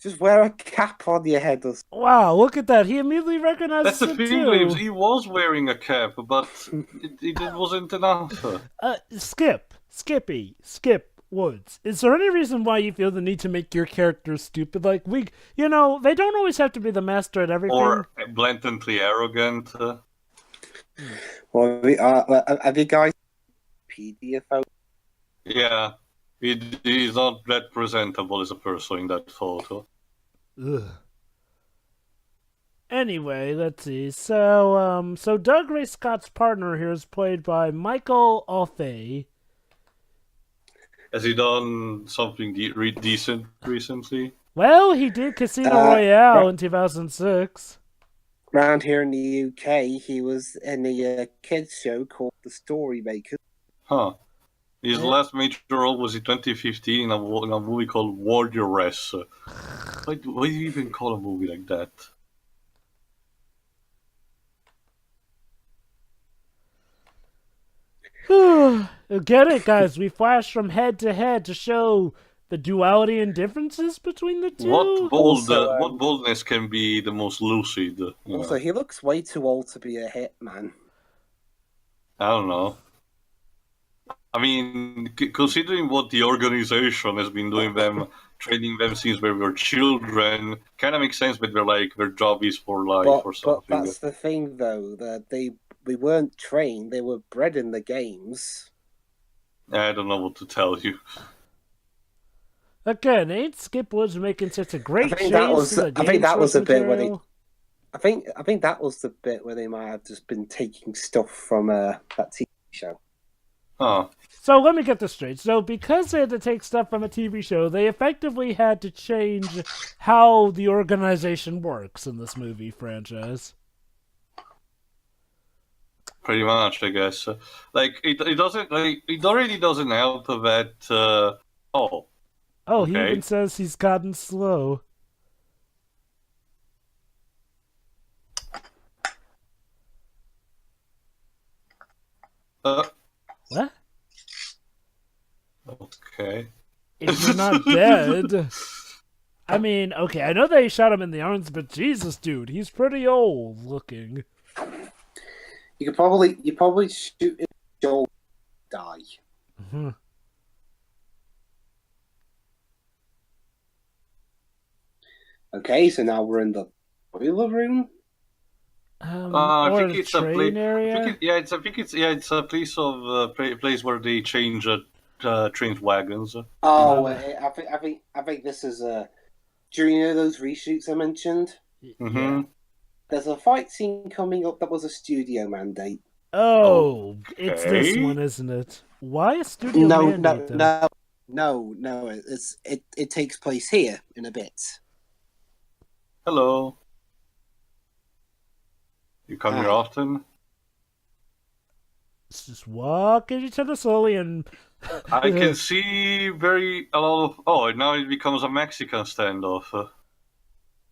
Speaker 1: Just wear a cap on your head.
Speaker 3: Wow, look at that. He immediately recognizes
Speaker 2: That's the
Speaker 3: it
Speaker 2: thing,
Speaker 3: too.
Speaker 2: Lives. He was wearing a cap, but it wasn't enough.
Speaker 3: Skip Woods. Is there any reason why you feel the need to make your character stupid? Like, they don't always have to be the master at everything.
Speaker 2: Or blatantly arrogant.
Speaker 1: Well, have you guys PDF?
Speaker 2: Yeah, he's not that presentable as a person in that photo.
Speaker 3: Ugh. Anyway, let's see. So Doug Ray Scott's partner here is played by Michael Alfay.
Speaker 2: Has he done something decent recently?
Speaker 3: Well, he did Casino Royale in 2006.
Speaker 1: Around here in the UK, he was in a kids show called The Storymakers.
Speaker 2: Huh. His last major role was in 2015 in a movie called Warrioress. Why do you even call a movie like that?
Speaker 3: Get it, guys? We flash from head to head to show the duality and differences between the two.
Speaker 2: What boldness can be the most lucid?
Speaker 1: Also, he looks way too old to be a hitman.
Speaker 2: I don't know. I mean, considering what the organization has been doing training them since they were children, kind of makes sense. But their job is for life or something.
Speaker 1: But that's the thing, though, that they weren't trained; they were bred in the games.
Speaker 2: I don't know what to tell you.
Speaker 3: Again, ain't Skip Woods making such a great change
Speaker 1: I think that was a bit where they. I think that was the bit where they might have just been taking stuff from that TV show.
Speaker 2: Huh.
Speaker 3: So let me get this straight. So because they had to take stuff from a TV show, they effectively had to change how the organization works in this movie franchise.
Speaker 2: Pretty much, I guess. It already doesn't help that.
Speaker 3: He even says he's gotten slow. What?
Speaker 2: Okay.
Speaker 3: If you're not dead. I mean, okay, I know they shot him in the arms, but Jesus, dude, he's pretty old looking.
Speaker 1: You probably shoot him, Joel die.
Speaker 3: Mm-hmm.
Speaker 1: Okay, so now we're in the boiler room.
Speaker 2: I think it's a place.
Speaker 3: Area?
Speaker 2: It's a place place where they change train wagons.
Speaker 1: Oh, I think this is do you know those reshoots I mentioned?
Speaker 2: Mm-hmm.
Speaker 3: Yeah.
Speaker 1: There's a fight scene coming up that was a studio mandate.
Speaker 3: Oh, it's this one, isn't it? Why a studio mandate?
Speaker 1: No. It takes place here in a bit.
Speaker 2: Hello. You come here often?
Speaker 3: Let's just walk at each other slowly and...
Speaker 2: I can see a lot of... Oh, now it becomes a Mexican standoff.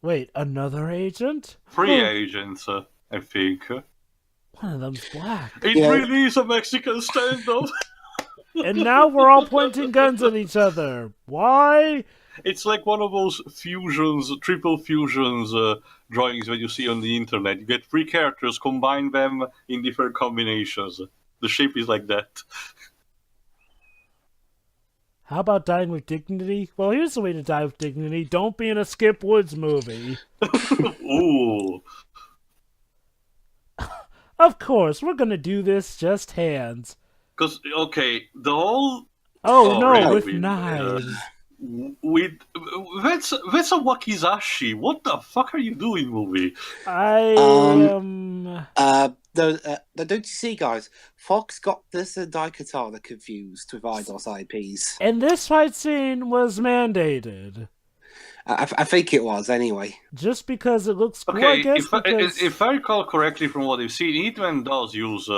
Speaker 3: Wait, another agent?
Speaker 2: 3 agents, I think.
Speaker 3: One of them's black.
Speaker 2: It really is a Mexican standoff!
Speaker 3: And now we're all pointing guns at each other. Why?
Speaker 2: It's like one of those triple fusions drawings that you see on the internet. You get 3 characters, combine them in different combinations. The shape is like that.
Speaker 3: How about dying with dignity? Well, here's the way to die with dignity. Don't be in a Skip Woods movie.
Speaker 2: Ooh.
Speaker 3: Of course, we're gonna do this just hands.
Speaker 2: Because, okay, the whole...
Speaker 3: no, with knives.
Speaker 2: That's a wakizashi. What the fuck are you doing, movie?
Speaker 1: Don't you see, guys? Fox got this Daikatana confused with Eidos IPs.
Speaker 3: And this fight scene was mandated.
Speaker 1: I think it was, anyway.
Speaker 3: Just because it looks cool,
Speaker 2: Okay,
Speaker 3: I guess,
Speaker 2: if I recall correctly from what I've seen, Hitman does use,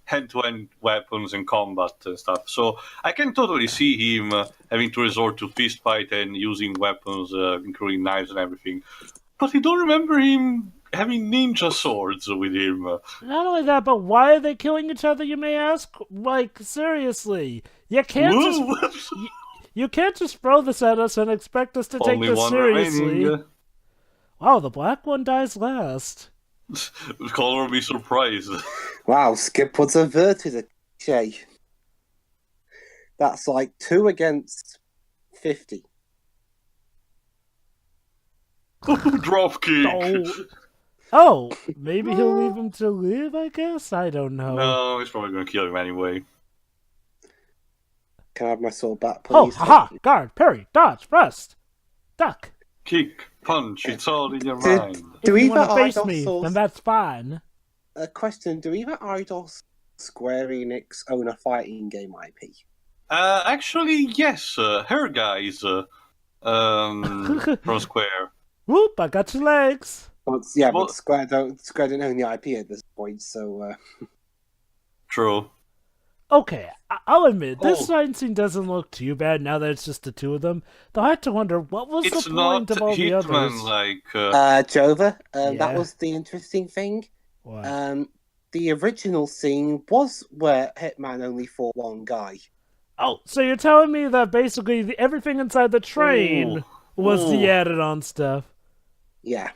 Speaker 2: hand-to-hand weapons in combat and stuff. So I can totally see him having to resort to fist fight and using weapons, including knives and everything. But I don't remember him having ninja swords with him.
Speaker 3: Not only that, but why are they killing each other, you may ask? Like, seriously. You can't
Speaker 2: Woo!
Speaker 3: you can't just throw this at us and expect us to take
Speaker 2: Only
Speaker 3: this
Speaker 2: one
Speaker 3: seriously.
Speaker 2: remaining.
Speaker 3: Wow, the black one dies last.
Speaker 2: Color me surprised.
Speaker 1: Wow, Skip was averted a cliche. That's like 2 against 50.
Speaker 2: Dropkick.
Speaker 3: Oh, maybe he'll leave him to live, I guess? I don't know.
Speaker 2: No, he's probably gonna kill him anyway.
Speaker 1: Can I have my sword back,
Speaker 3: Oh,
Speaker 1: please?
Speaker 3: haha! Guard, parry, dodge, thrust, duck.
Speaker 2: Kick, punch, it's all in your
Speaker 1: Did-
Speaker 2: mind.
Speaker 1: Do
Speaker 3: If you
Speaker 1: either
Speaker 3: want to face
Speaker 1: Eidos
Speaker 3: me,
Speaker 1: or
Speaker 3: then that's fine.
Speaker 1: a question? Do either Eidos Square-Enix own a fighting game IP?
Speaker 2: Actually, yes, her guys, from Square.
Speaker 3: Whoop! I got your legs.
Speaker 1: But
Speaker 2: Well-
Speaker 1: Square don't own the IP at this point, so
Speaker 2: True.
Speaker 3: Okay, I'll admit this
Speaker 2: Oh.
Speaker 3: fight scene doesn't look too bad now that it's just the two of them. Though I had to wonder what was
Speaker 2: It's
Speaker 3: the
Speaker 2: not
Speaker 3: point of all the others.
Speaker 2: Hitman like.
Speaker 1: Jova,
Speaker 3: Yeah.
Speaker 1: that was the interesting thing.
Speaker 3: What?
Speaker 1: The original scene was where Hitman only fought one guy.
Speaker 3: Oh, so you're telling me that basically everything inside the train
Speaker 2: Ooh.
Speaker 3: was the
Speaker 2: Ooh.
Speaker 3: added-on stuff?
Speaker 1: Yeah.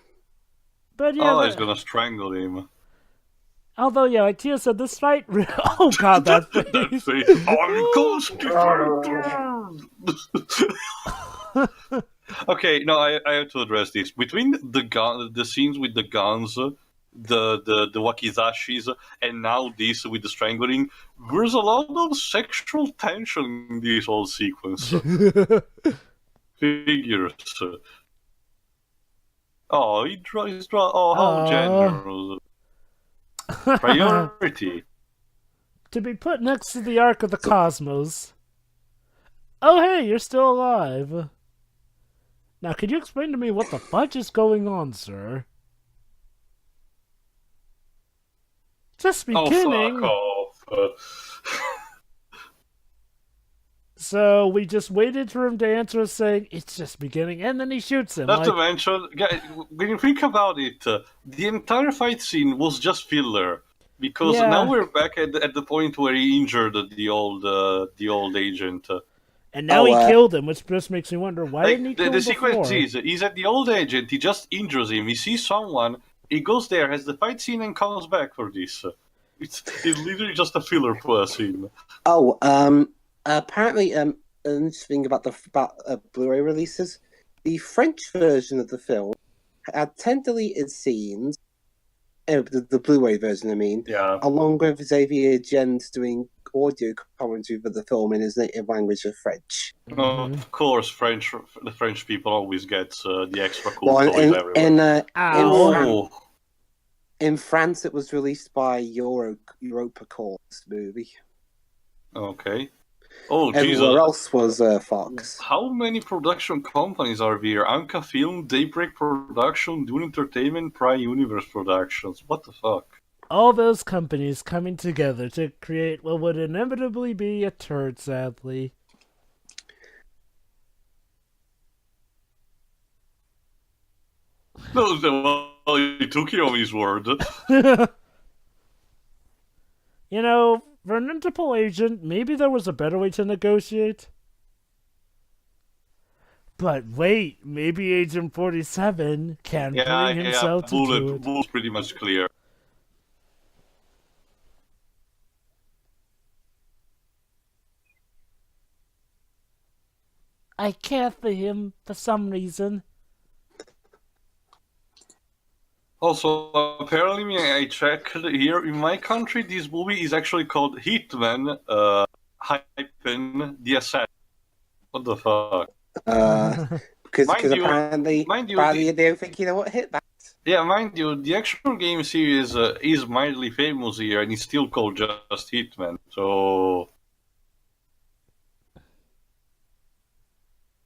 Speaker 3: But yeah,
Speaker 2: Oh, he's gonna strangle him.
Speaker 3: although yeah, like Tia said, this fight. Oh god, that
Speaker 2: That
Speaker 3: face.
Speaker 2: face. I'm Ghost. Okay, no, I have to address this. Between the scenes with the guns, the wakizashis, and now this with the strangling, there's a lot of sexual tension in this whole sequence. Figures. Oh, oh, how generous. Priority.
Speaker 3: To be put next to the Ark of the Cosmos. Oh hey, you're still alive. Now, could you explain to me what the fudge is going on, sir? Just beginning.
Speaker 2: Oh, fuck off.
Speaker 3: So we just waited for him to answer us saying, it's just beginning, and then he shoots him.
Speaker 2: Not
Speaker 3: Like,
Speaker 2: to mention, when you think about it, the entire fight scene was just filler. Because
Speaker 3: Yeah.
Speaker 2: now we're back at the point where he injured the old agent.
Speaker 3: and now
Speaker 1: Oh,
Speaker 3: he killed him, which just makes me wonder, why
Speaker 2: Like,
Speaker 3: didn't he kill
Speaker 2: the
Speaker 3: him
Speaker 2: sequence
Speaker 3: before?
Speaker 2: is, he's at the old agent, he just injures him, he sees someone, he goes there, has the fight scene, and comes back for this. It's literally just a filler scene.
Speaker 1: Oh, apparently, an interesting thing about Blu-ray releases. The French version of the film had 10 deleted scenes. The Blu-ray version, I mean.
Speaker 2: Yeah.
Speaker 1: Along with Xavier Gens doing audio commentary for the film in his native language of French.
Speaker 2: Of course, the French people always get the extra cool
Speaker 1: Well,
Speaker 2: toys everywhere.
Speaker 3: Ow.
Speaker 1: in France, it was released by EuropaCorp, this movie.
Speaker 2: Okay. Oh,
Speaker 1: Everywhere
Speaker 2: Jesus.
Speaker 1: else was Fox.
Speaker 2: How many production companies are there? Anka Film, Daybreak Production, Dune Entertainment, Prime Universe Productions. What the fuck?
Speaker 3: All those companies coming together to create what would inevitably be a turd, sadly.
Speaker 2: No, well, you took it on his word.
Speaker 3: You know, for an Interpol agent, maybe there was a better way to negotiate. But wait, maybe Agent 47 can bring himself to do it.
Speaker 2: Bullet's pretty much clear.
Speaker 3: I care for him for some reason.
Speaker 2: Also, apparently, I checked here, in my country, this movie is actually called Hitman, hyphen, the Assassin. What the fuck?
Speaker 1: Because
Speaker 2: Mind you-
Speaker 1: apparently they don't think you know what hit that.
Speaker 2: Yeah, mind you, the actual game series is mildly famous here, and it's still called just Hitman, so...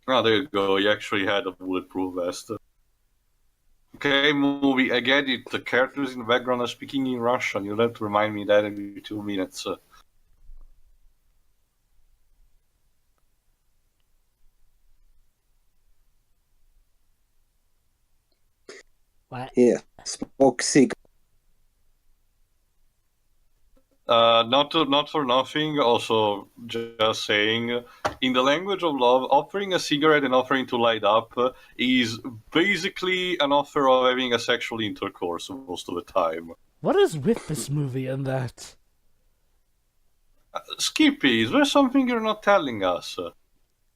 Speaker 2: Oh, there you go, you actually had a bulletproof vest. Okay, movie, I get it, the characters in the background are speaking in Russian, you'll have to remind me that every 2 minutes.
Speaker 3: What?
Speaker 1: Yeah, smoke cigar.
Speaker 2: Not for nothing. Also, just saying, in the language of love, offering a cigarette and offering to light up is basically an offer of having a sexual intercourse most of the time.
Speaker 3: What is with this movie and that?
Speaker 2: Skippy, is there something you're not telling us?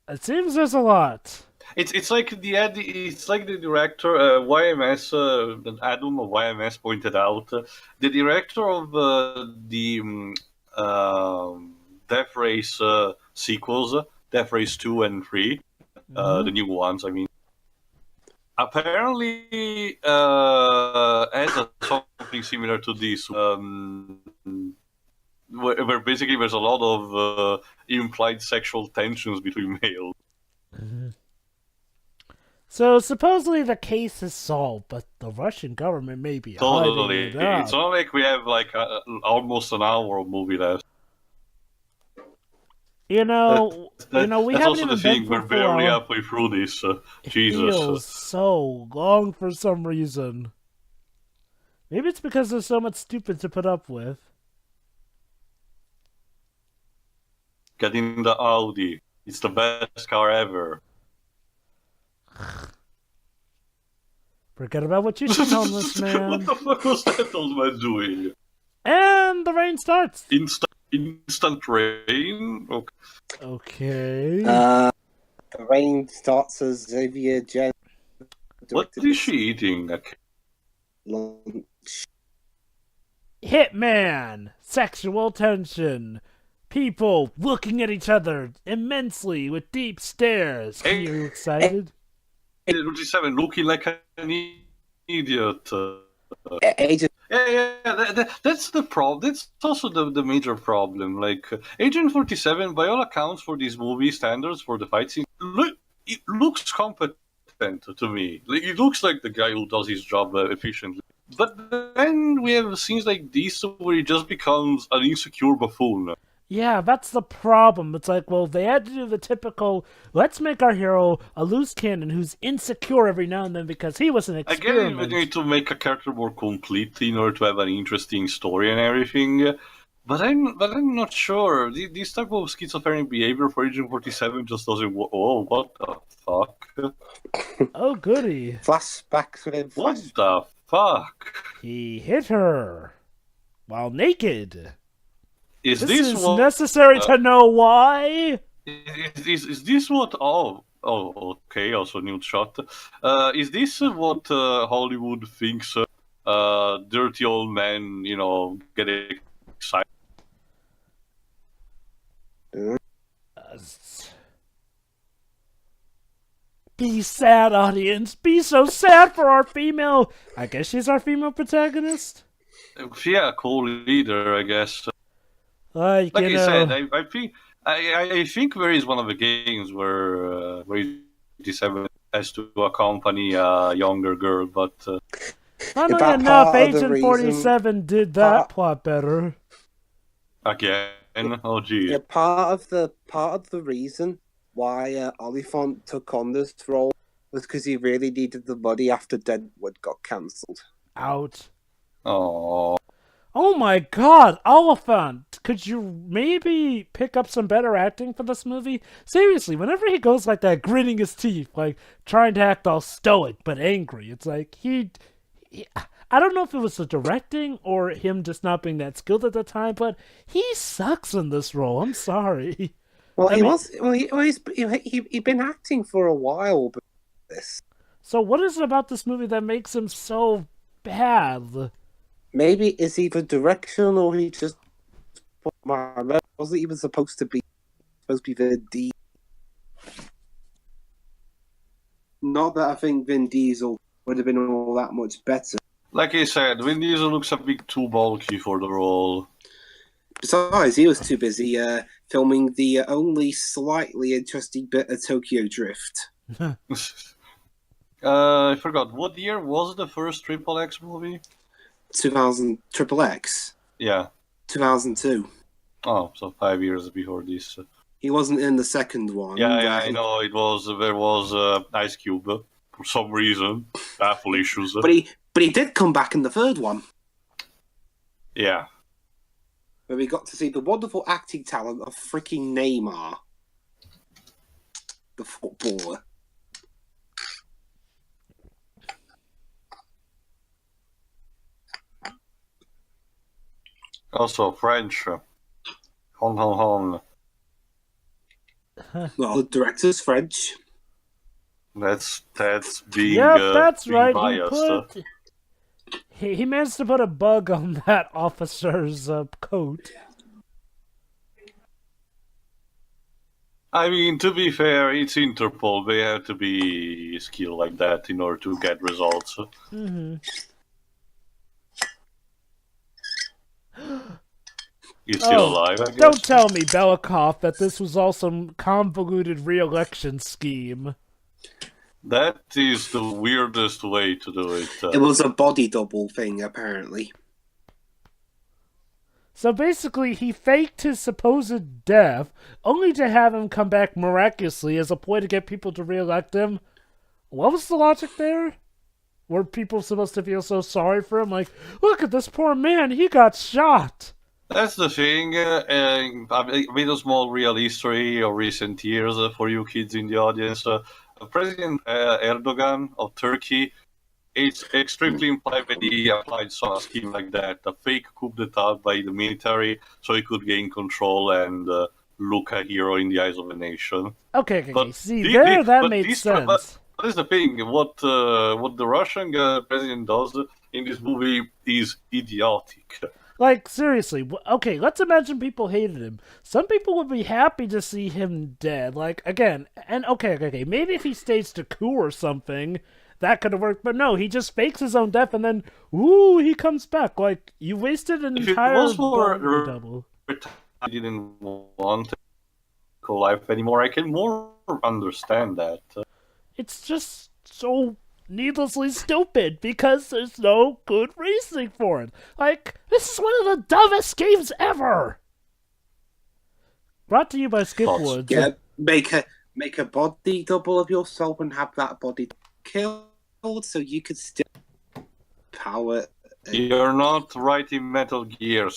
Speaker 3: It seems there's a lot.
Speaker 2: It's like the director YMS Adam of YMS pointed out. The director of the Death Race sequels, Death Race 2 and 3, the new ones. I mean, apparently has something similar to this. Where basically there's a lot of implied sexual tensions between males.
Speaker 3: So supposedly the case is solved, but the Russian government may be hiding
Speaker 2: Totally.
Speaker 3: it up.
Speaker 2: It's not like we have like almost an hour of movie left.
Speaker 3: We
Speaker 2: That's
Speaker 3: haven't
Speaker 2: also
Speaker 3: even
Speaker 2: the thing.
Speaker 3: been
Speaker 2: We're
Speaker 3: for
Speaker 2: barely
Speaker 3: 4 hours.
Speaker 2: halfway through this.
Speaker 3: It
Speaker 2: Jesus.
Speaker 3: feels so long for some reason. Maybe it's because there's so much stupid to put up with.
Speaker 2: Get in the Audi. It's the best car ever.
Speaker 3: Forget about what you said, homeless man.
Speaker 2: What the fuck was that old man doing?
Speaker 3: And the rain starts.
Speaker 2: Instant rain?
Speaker 3: Okay.
Speaker 1: The rain starts as Xavier Jen.
Speaker 2: What is she eating?
Speaker 1: Lunch.
Speaker 3: Hitman. Sexual tension. People looking at each other immensely with deep stares. Are you excited?
Speaker 2: 27 looking like an idiot.
Speaker 1: Agent.
Speaker 2: That's the problem. That's also the major problem. Like Agent 47, by all accounts, for these movie standards for the fight scene, it looks competent to me. Like, it looks like the guy who does his job efficiently. But then we have scenes like this where he just becomes an insecure buffoon.
Speaker 3: Yeah, that's the problem. It's like, well, they had to do the typical, let's make our hero a loose cannon who's insecure every now and then because he was an
Speaker 2: I get
Speaker 3: experiment.
Speaker 2: it, we need to make a character more complete in order to have an interesting story and everything. But I'm not sure. This type of schizophrenic behavior for Agent 47 just doesn't work. Oh, what the fuck?
Speaker 3: Oh, goody.
Speaker 1: Flashbacks with him.
Speaker 2: What the fuck?
Speaker 3: He hit her while naked.
Speaker 2: Is
Speaker 3: This
Speaker 2: this
Speaker 3: is
Speaker 2: what
Speaker 3: necessary to know why?
Speaker 2: is this what? Oh, okay. Also, nude shot. Is this what Hollywood thinks? Dirty old men, get excited.
Speaker 3: Be sad, audience. Be so sad for our female. I guess she's our female protagonist.
Speaker 2: Yeah, co-leader, I guess.
Speaker 3: Like
Speaker 2: I said, I think there is one of the games where 87 has to accompany a younger girl, but
Speaker 3: funnily
Speaker 1: About
Speaker 3: enough,
Speaker 1: part of the
Speaker 3: Agent
Speaker 1: reason-
Speaker 3: 47 did that plot better.
Speaker 2: again, oh gee.
Speaker 1: Yeah, part of the reason why Oliphant took on this role was because he really needed the money after Deadwood got cancelled.
Speaker 3: Out.
Speaker 2: Oh,
Speaker 3: Oh my god, Oliphant! Could you maybe pick up some better acting for this movie? Seriously, whenever he goes like that, gritting his teeth, like trying to act all stoic but angry, it's like he I don't know if it was the directing or him just not being that skilled at the time, but he sucks in this role. I'm sorry.
Speaker 1: Well,
Speaker 3: I mean-
Speaker 1: he'd been acting for a while before this.
Speaker 3: So what is it about this movie that makes him so bad?
Speaker 1: Maybe it's either direction or he just wasn't even supposed to be Vin Diesel. Not that I think Vin Diesel would have been all that much better.
Speaker 2: like I said, Vin Diesel looks a bit too bulky for the role.
Speaker 1: Besides, he was too busy filming the only slightly interesting bit of Tokyo Drift.
Speaker 2: I forgot, what year was the first Triple X movie?
Speaker 1: 2000 Triple X.
Speaker 2: Yeah.
Speaker 1: 2002.
Speaker 2: Oh, so 5 years before this.
Speaker 1: He wasn't in the second one.
Speaker 2: Yeah,
Speaker 1: right?
Speaker 2: I know. There was Ice Cube for some reason, baffle issues.
Speaker 1: But he did come back in the third one,
Speaker 2: Yeah.
Speaker 1: where we got to see the wonderful acting talent of freaking Neymar, the footballer.
Speaker 2: Also French. Hong Hong Hong.
Speaker 1: Well, the director's French.
Speaker 2: That's being
Speaker 3: Yep, that's
Speaker 2: being
Speaker 3: right.
Speaker 2: biased.
Speaker 3: He managed to put a bug on that officer's coat.
Speaker 2: I mean, to be fair, it's Interpol. They have to be skilled like that in order to get results.
Speaker 3: Mm-hmm.
Speaker 2: He's still alive, I guess.
Speaker 3: Don't tell me, Belikov, that this was all some convoluted re-election scheme.
Speaker 2: That is the weirdest way to do it.
Speaker 1: It was a body double thing, apparently.
Speaker 3: So basically, he faked his supposed death, only to have him come back miraculously as a ploy to get people to re-elect him. What was the logic there? Were people supposed to feel so sorry for him? Like, look at this poor man, he got shot!
Speaker 2: That's the thing. A bit of small real history of recent years for you kids in the audience. President Erdogan of Turkey, it's extremely implied that he applied some scheme like that, a fake coup d'etat by the military, so he could gain control and look a hero in the eyes of the nation.
Speaker 3: Okay.
Speaker 2: But
Speaker 3: See, that made
Speaker 2: this,
Speaker 3: sense.
Speaker 2: But that is the thing. What the Russian president does in this movie is idiotic.
Speaker 3: Like, seriously, okay, let's imagine people hated him. Some people would be happy to see him dead. Like, again, and okay, maybe if he staged a coup or something, that could have worked, but no, he just fakes his own death and then, ooh, he comes back. Like, you wasted an entire double.
Speaker 2: I didn't want to life anymore. I can more understand that.
Speaker 3: It's just so needlessly stupid because there's no good reasoning for it. Like, this is one of the dumbest games ever! Brought to you by Skipwoods.
Speaker 1: Yeah, make a body double of yourself and have that body killed so you could still power.
Speaker 2: You're not writing Metal Gear.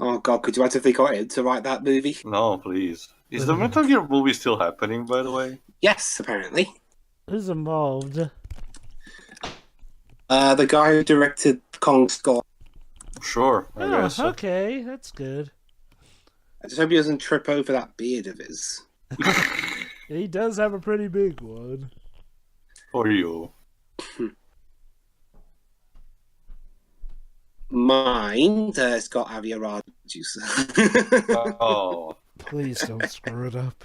Speaker 1: Oh god, could you imagine if they got him to write that movie?
Speaker 2: No, please. Is the Metal Gear movie still happening, by the way?
Speaker 1: Yes, apparently.
Speaker 3: Who's involved?
Speaker 1: The guy who directed Kong Skull.
Speaker 2: Sure, I guess.
Speaker 3: Okay, that's good.
Speaker 1: I just hope he doesn't trip over that beard of his.
Speaker 3: He does have a pretty big one.
Speaker 2: For you.
Speaker 1: Mine, it's got Aviarad juice.
Speaker 2: Oh.
Speaker 3: Please don't screw it up.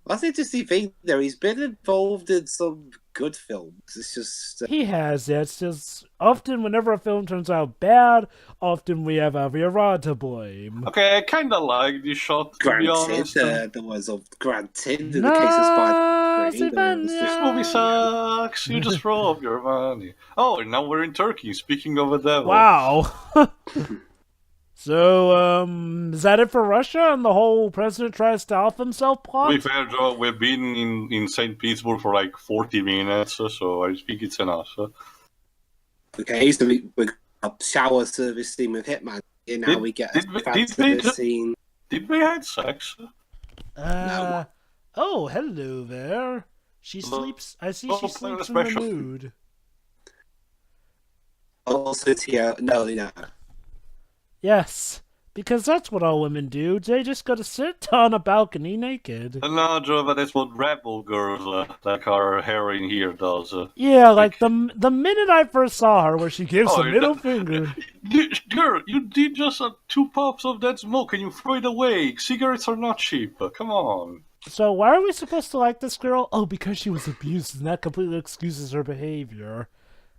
Speaker 1: That's an interesting thing, though. He's been involved in some good films. It's just...
Speaker 3: He has, yeah. It's just, often whenever a film turns out bad, often we have Aviarad to blame.
Speaker 2: Okay, I kind of like this shot, to be honest.
Speaker 1: There was granted in the case of Spider-Man.
Speaker 2: This movie sucks. You just throw up your money. Oh, and now we're in Turkey, speaking of a devil.
Speaker 3: Wow. So, is that it for Russia and the whole president tries to off himself plot?
Speaker 2: To be fair, Joe, we've been in St. Petersburg for like 40 minutes, so I think it's enough.
Speaker 1: Okay, so we got a shower service scene with Hitman. And now we get a fan service scene.
Speaker 2: Did we have sex?
Speaker 1: No.
Speaker 3: Oh, hello there. She sleeps. I see she sleeps in the nude.
Speaker 1: Also, no.
Speaker 3: Yes, because that's what all women do. They just go to sit on a balcony naked.
Speaker 2: No, Joe, but that's what rebel girls like our heroine here does.
Speaker 3: Yeah, like the minute I first saw her, where she gives a middle finger.
Speaker 2: Girl, you did just 2 puffs of that smoke and you throw it away. Cigarettes are not cheap. Come on.
Speaker 3: So why are we supposed to like this girl? Oh, because she was abused, and that completely excuses her behavior.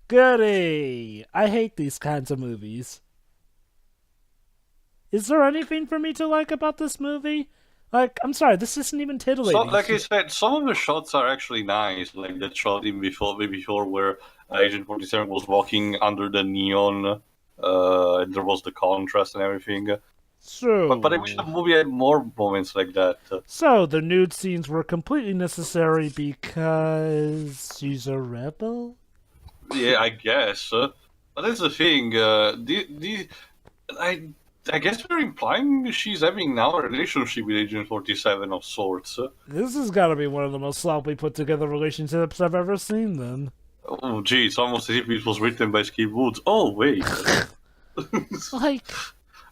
Speaker 3: Goody! I hate these kinds of movies. Is there anything for me to like about this movie? Like, I'm sorry, this isn't even titillating.
Speaker 2: So, like I said, some of the shots are actually nice. Like that shot in before where Agent 47 was walking under the neon, and there was the contrast and everything.
Speaker 3: So,
Speaker 2: But I wish the movie had more moments like that.
Speaker 3: So the nude scenes were completely necessary because she's a rebel?
Speaker 2: Yeah, I guess. But that's the thing. I I guess we're implying she's having now a relationship with Agent 47 of sorts.
Speaker 3: This has got to be one of the most sloppily put together relationships I've ever seen, then.
Speaker 2: Oh, gee, it's almost as if it was written by Skip Woods. Oh, wait.
Speaker 3: Like,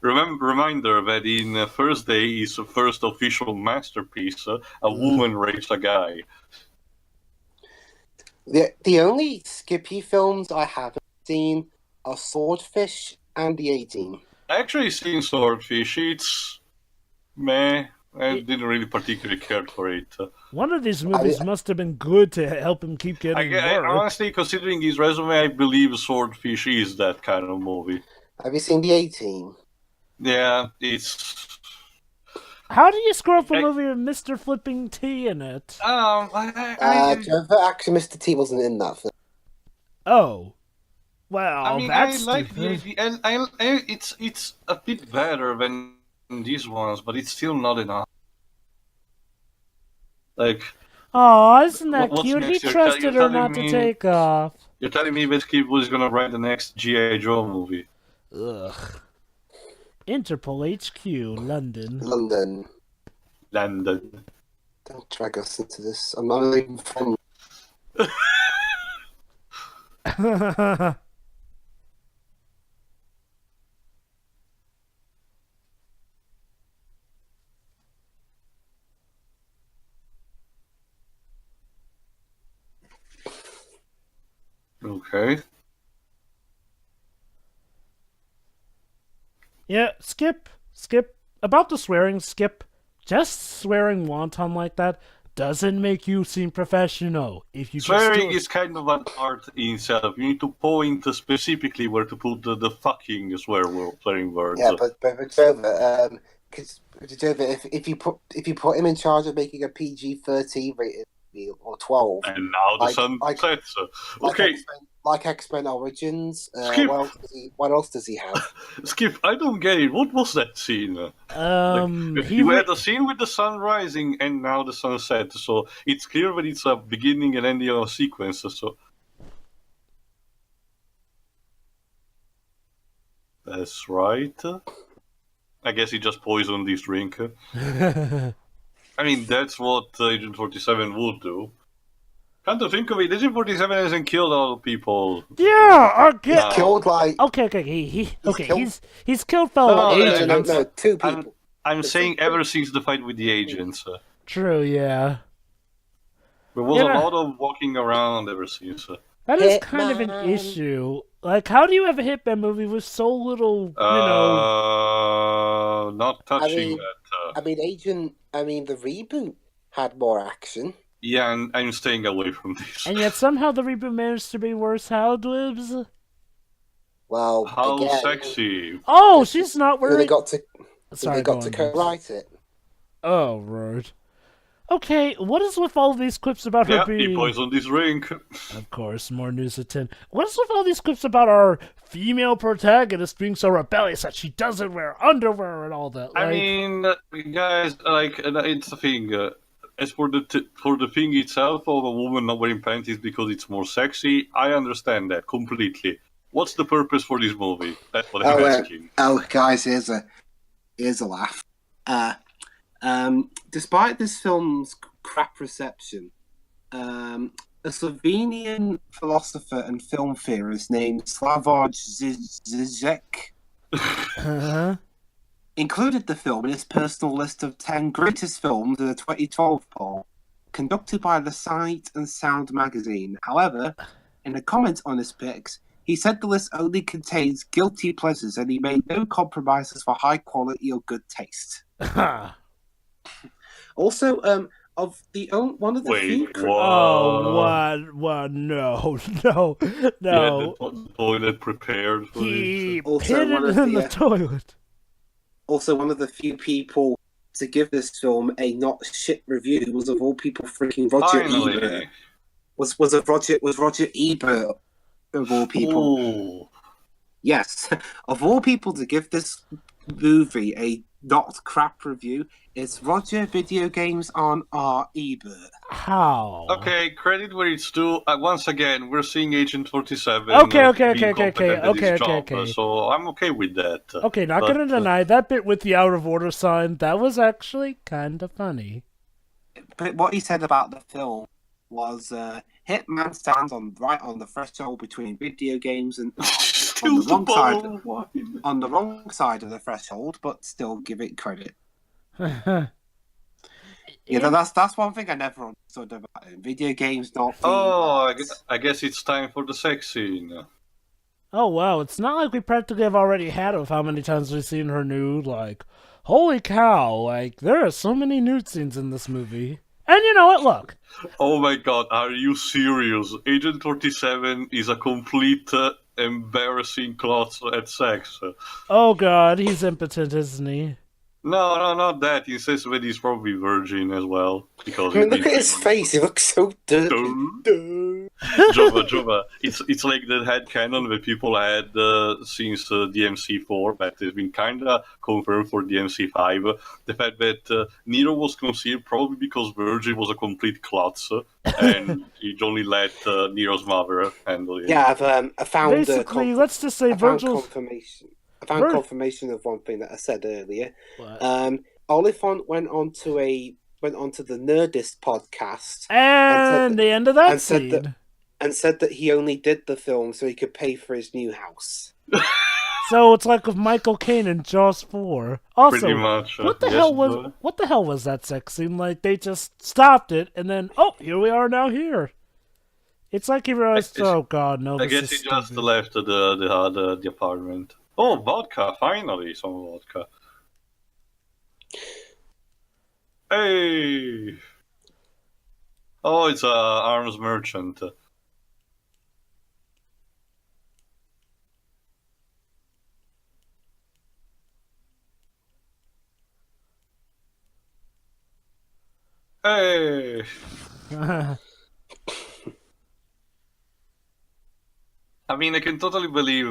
Speaker 2: Reminder that in First Day, his first official masterpiece, a woman rapes a guy.
Speaker 1: The only Skippy films I haven't seen are Swordfish and The A-Team.
Speaker 2: I actually seen Swordfish. It's meh. I didn't really particularly care for it.
Speaker 3: one of these movies must have been good to help him keep getting work.
Speaker 2: Honestly, considering his resume, I believe Swordfish is that kind of movie.
Speaker 1: Have you seen The A-Team?
Speaker 2: Yeah, it's...
Speaker 3: How do you screw up a movie with Mr. Flipping T in it?
Speaker 1: Actually, Mr. T wasn't in that film.
Speaker 3: Oh. Well,
Speaker 2: I mean,
Speaker 3: that's
Speaker 2: I like
Speaker 3: stupid.
Speaker 2: it's a bit better than these ones, but it's still not enough. Like,
Speaker 3: Oh, isn't that
Speaker 2: what's
Speaker 3: cute? He
Speaker 2: next? You're
Speaker 3: trusted her
Speaker 2: telling
Speaker 3: not to
Speaker 2: me-
Speaker 3: take off.
Speaker 2: you're telling me that Skip was gonna write the next G.I. Joe movie?
Speaker 3: Ugh. Interpol HQ, London.
Speaker 2: London.
Speaker 1: Don't drag us into this. I'm not even from.
Speaker 2: Okay.
Speaker 3: Yeah, Skip. About the swearing, Skip. Just swearing wonton like that doesn't make you seem professional. If you
Speaker 2: Swearing
Speaker 3: just
Speaker 2: is kind of an art in itself. You need to point specifically where to put the fucking swearing words.
Speaker 1: Yeah, but Jova, if you put him in charge of making a PG-13 rated movie or 12,
Speaker 2: And now the sun sets. Okay,
Speaker 1: like X-Men Origins,
Speaker 2: Skip.
Speaker 1: what else does he have?
Speaker 2: Skip, I don't get it. What was that scene? You had a scene with the sun rising and now the sun set, so it's clear that it's a beginning and ending of a sequence. So that's right. I guess he just poisoned his drink. I mean, that's what Agent 47 would do. Come to think of it, Agent 47 hasn't killed a lot of people.
Speaker 3: Yeah, okay.
Speaker 1: He's killed like
Speaker 3: He's killed fellow agents.
Speaker 1: No, two people.
Speaker 2: I'm saying ever since the fight with the agents.
Speaker 3: True, yeah.
Speaker 2: There was a lot of walking around ever since.
Speaker 3: That is kind of an issue. Like, how do you have a Hitman movie with so little,
Speaker 2: Not touching that.
Speaker 1: The reboot had more action.
Speaker 2: Yeah, and I'm staying away from this.
Speaker 3: And yet somehow the reboot managed to be worse. How, Dwibs?
Speaker 1: Well,
Speaker 2: how
Speaker 1: again,
Speaker 2: sexy.
Speaker 3: Oh, she's not wearing...
Speaker 1: They got to
Speaker 3: Dwibs.
Speaker 1: co-write it.
Speaker 3: Oh, right. Okay, what is with all these clips about her being...
Speaker 2: he poisoned his ring.
Speaker 3: Of course, more news at 10. What is with all these clips about our female protagonist being so rebellious that she doesn't wear underwear and all that?
Speaker 2: I mean, guys, it's a thing. As for the thing itself of a woman not wearing panties because it's more sexy, I understand that completely. What's the purpose for this movie? That's what I'm asking.
Speaker 1: Guys, here's a laugh. Despite this film's crap reception, a Slovenian philosopher and film theorist named Slavoj Žižek included the film in his personal list of 10 greatest films in the 2012 poll, conducted by the Sight and Sound magazine. However, in a comment on his picks, he said the list only contains guilty pleasures and he made no compromises for high quality or good taste. Also, one of the few...
Speaker 3: What? No.
Speaker 2: The toilet prepared for
Speaker 3: He
Speaker 2: this.
Speaker 3: pitted in the toilet.
Speaker 1: Also, one of the few people to give this film a not shit review was, of all people, freaking Roger Ebert. Was Roger Ebert, of all people.
Speaker 2: Ooh.
Speaker 1: Yes, of all people to give this movie a not crap review. It's Roger video games on our eBook.
Speaker 3: How?
Speaker 2: Okay, credit where it's due. Once again, we're seeing Agent 47
Speaker 3: Okay.
Speaker 2: being competent at his job, so I'm okay with that.
Speaker 3: Okay, not
Speaker 2: But,
Speaker 3: gonna deny that bit with the out of order sign. That was actually kind of funny.
Speaker 1: But what he said about the film was Hitman stands right on the threshold between video games and art.
Speaker 2: Still the bottom line.
Speaker 1: On the wrong side of the threshold, but still give it credit. That's one thing I never understood about it. Video games not being art.
Speaker 2: I guess it's time for the sex scene.
Speaker 3: Oh wow, it's not like we practically have already had it with how many times we've seen her nude. Like, holy cow! Like, there are so many nude scenes in this movie. And you know what? Look.
Speaker 2: Oh my god, are you serious? Agent 47 is a complete embarrassing klutz at sex.
Speaker 3: Oh god, he's impotent, isn't he?
Speaker 2: No, not that. He says that he's probably virgin as well. Because
Speaker 1: I mean, look at his face. He looks so dirty.
Speaker 2: Jova. It's like the headcanon that people had since DMC4, but it's been kind of confirmed for DMC5. The fact that Nero was conceived probably because Virgin was a complete klutz, and he'd only let Nero's mother handle it.
Speaker 1: Yeah, I found
Speaker 3: basically. Let's just say Virgil's
Speaker 1: confirmation. I found confirmation of one thing that I said earlier.
Speaker 3: What?
Speaker 1: Oliphant went on to the Nerdist podcast,
Speaker 3: and the end of that scene.
Speaker 1: And said that he only did the film so he could pay for his new house.
Speaker 3: So it's like with Michael Caine in Jaws 4. Also,
Speaker 2: pretty much.
Speaker 3: What the hell was that sex scene? Like, they just stopped it, and then here we are now here. It's like he realized, oh god, no.
Speaker 2: I guess he just left the apartment. Oh, vodka! Finally, some vodka. Hey! Oh, it's a arms merchant. Hey! I mean, I can totally believe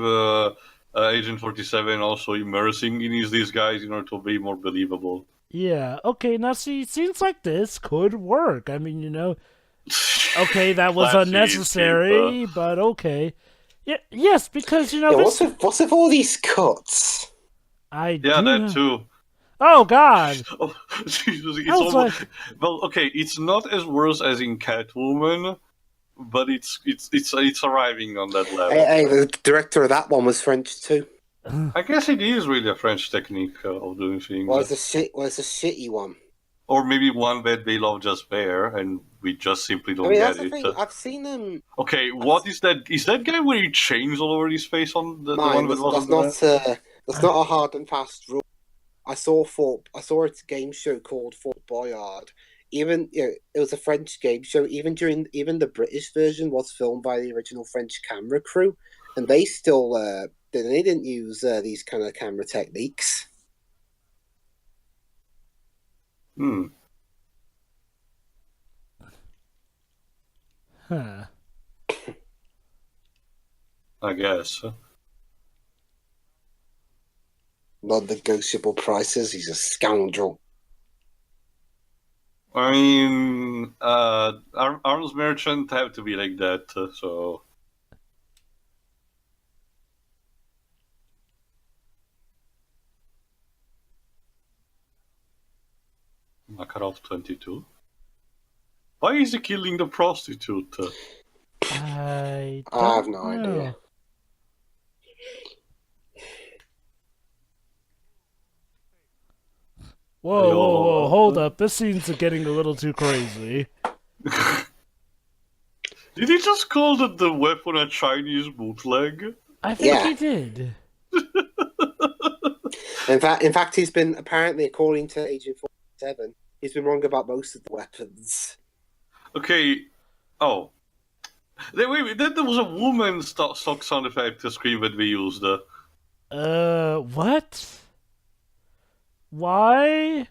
Speaker 2: Agent 47 also immersing in these guys in order to be more believable.
Speaker 3: Yeah, okay, now see, scenes like this could work. I mean, okay, that was unnecessary, but okay. Yeah, yes, because,
Speaker 1: what's with all these cuts?
Speaker 2: That too.
Speaker 3: Oh, God!
Speaker 2: Oh, Jesus, it's almost... Well, okay, it's not as worse as in Catwoman, but it's arriving on that level.
Speaker 1: Hey, the director of that one was French too.
Speaker 2: I guess it is really a French technique of doing things.
Speaker 1: Well, it's a shitty one.
Speaker 2: Or maybe one that they love just there, and we just simply don't get it.
Speaker 1: Thing. I've seen them.
Speaker 2: Okay, what is that? Is that guy wearing chains all over his face on the one that wasn't there?
Speaker 1: That's not a hard and fast rule. I saw a game show called Fort Boyard. Even it was a French game show. Even the British version was filmed by the original French camera crew, and they still they didn't use these kind of camera techniques.
Speaker 3: Huh.
Speaker 2: I guess.
Speaker 1: Non-negotiable prices. He's a scoundrel.
Speaker 2: I mean, arms merchant have to be like that, so... Makarov 22? Why is he killing the prostitute?
Speaker 3: I
Speaker 1: have no idea.
Speaker 3: Whoa, hold up. This scene's getting a little too crazy.
Speaker 2: Did he just call the weapon a Chinese bootleg?
Speaker 3: I think he did.
Speaker 1: In fact, he's been, apparently, according to Agent 47, he's been wrong about most of the weapons.
Speaker 2: Okay. Oh. Wait, there was a woman stock sound effect screen that we used.
Speaker 3: What? Why?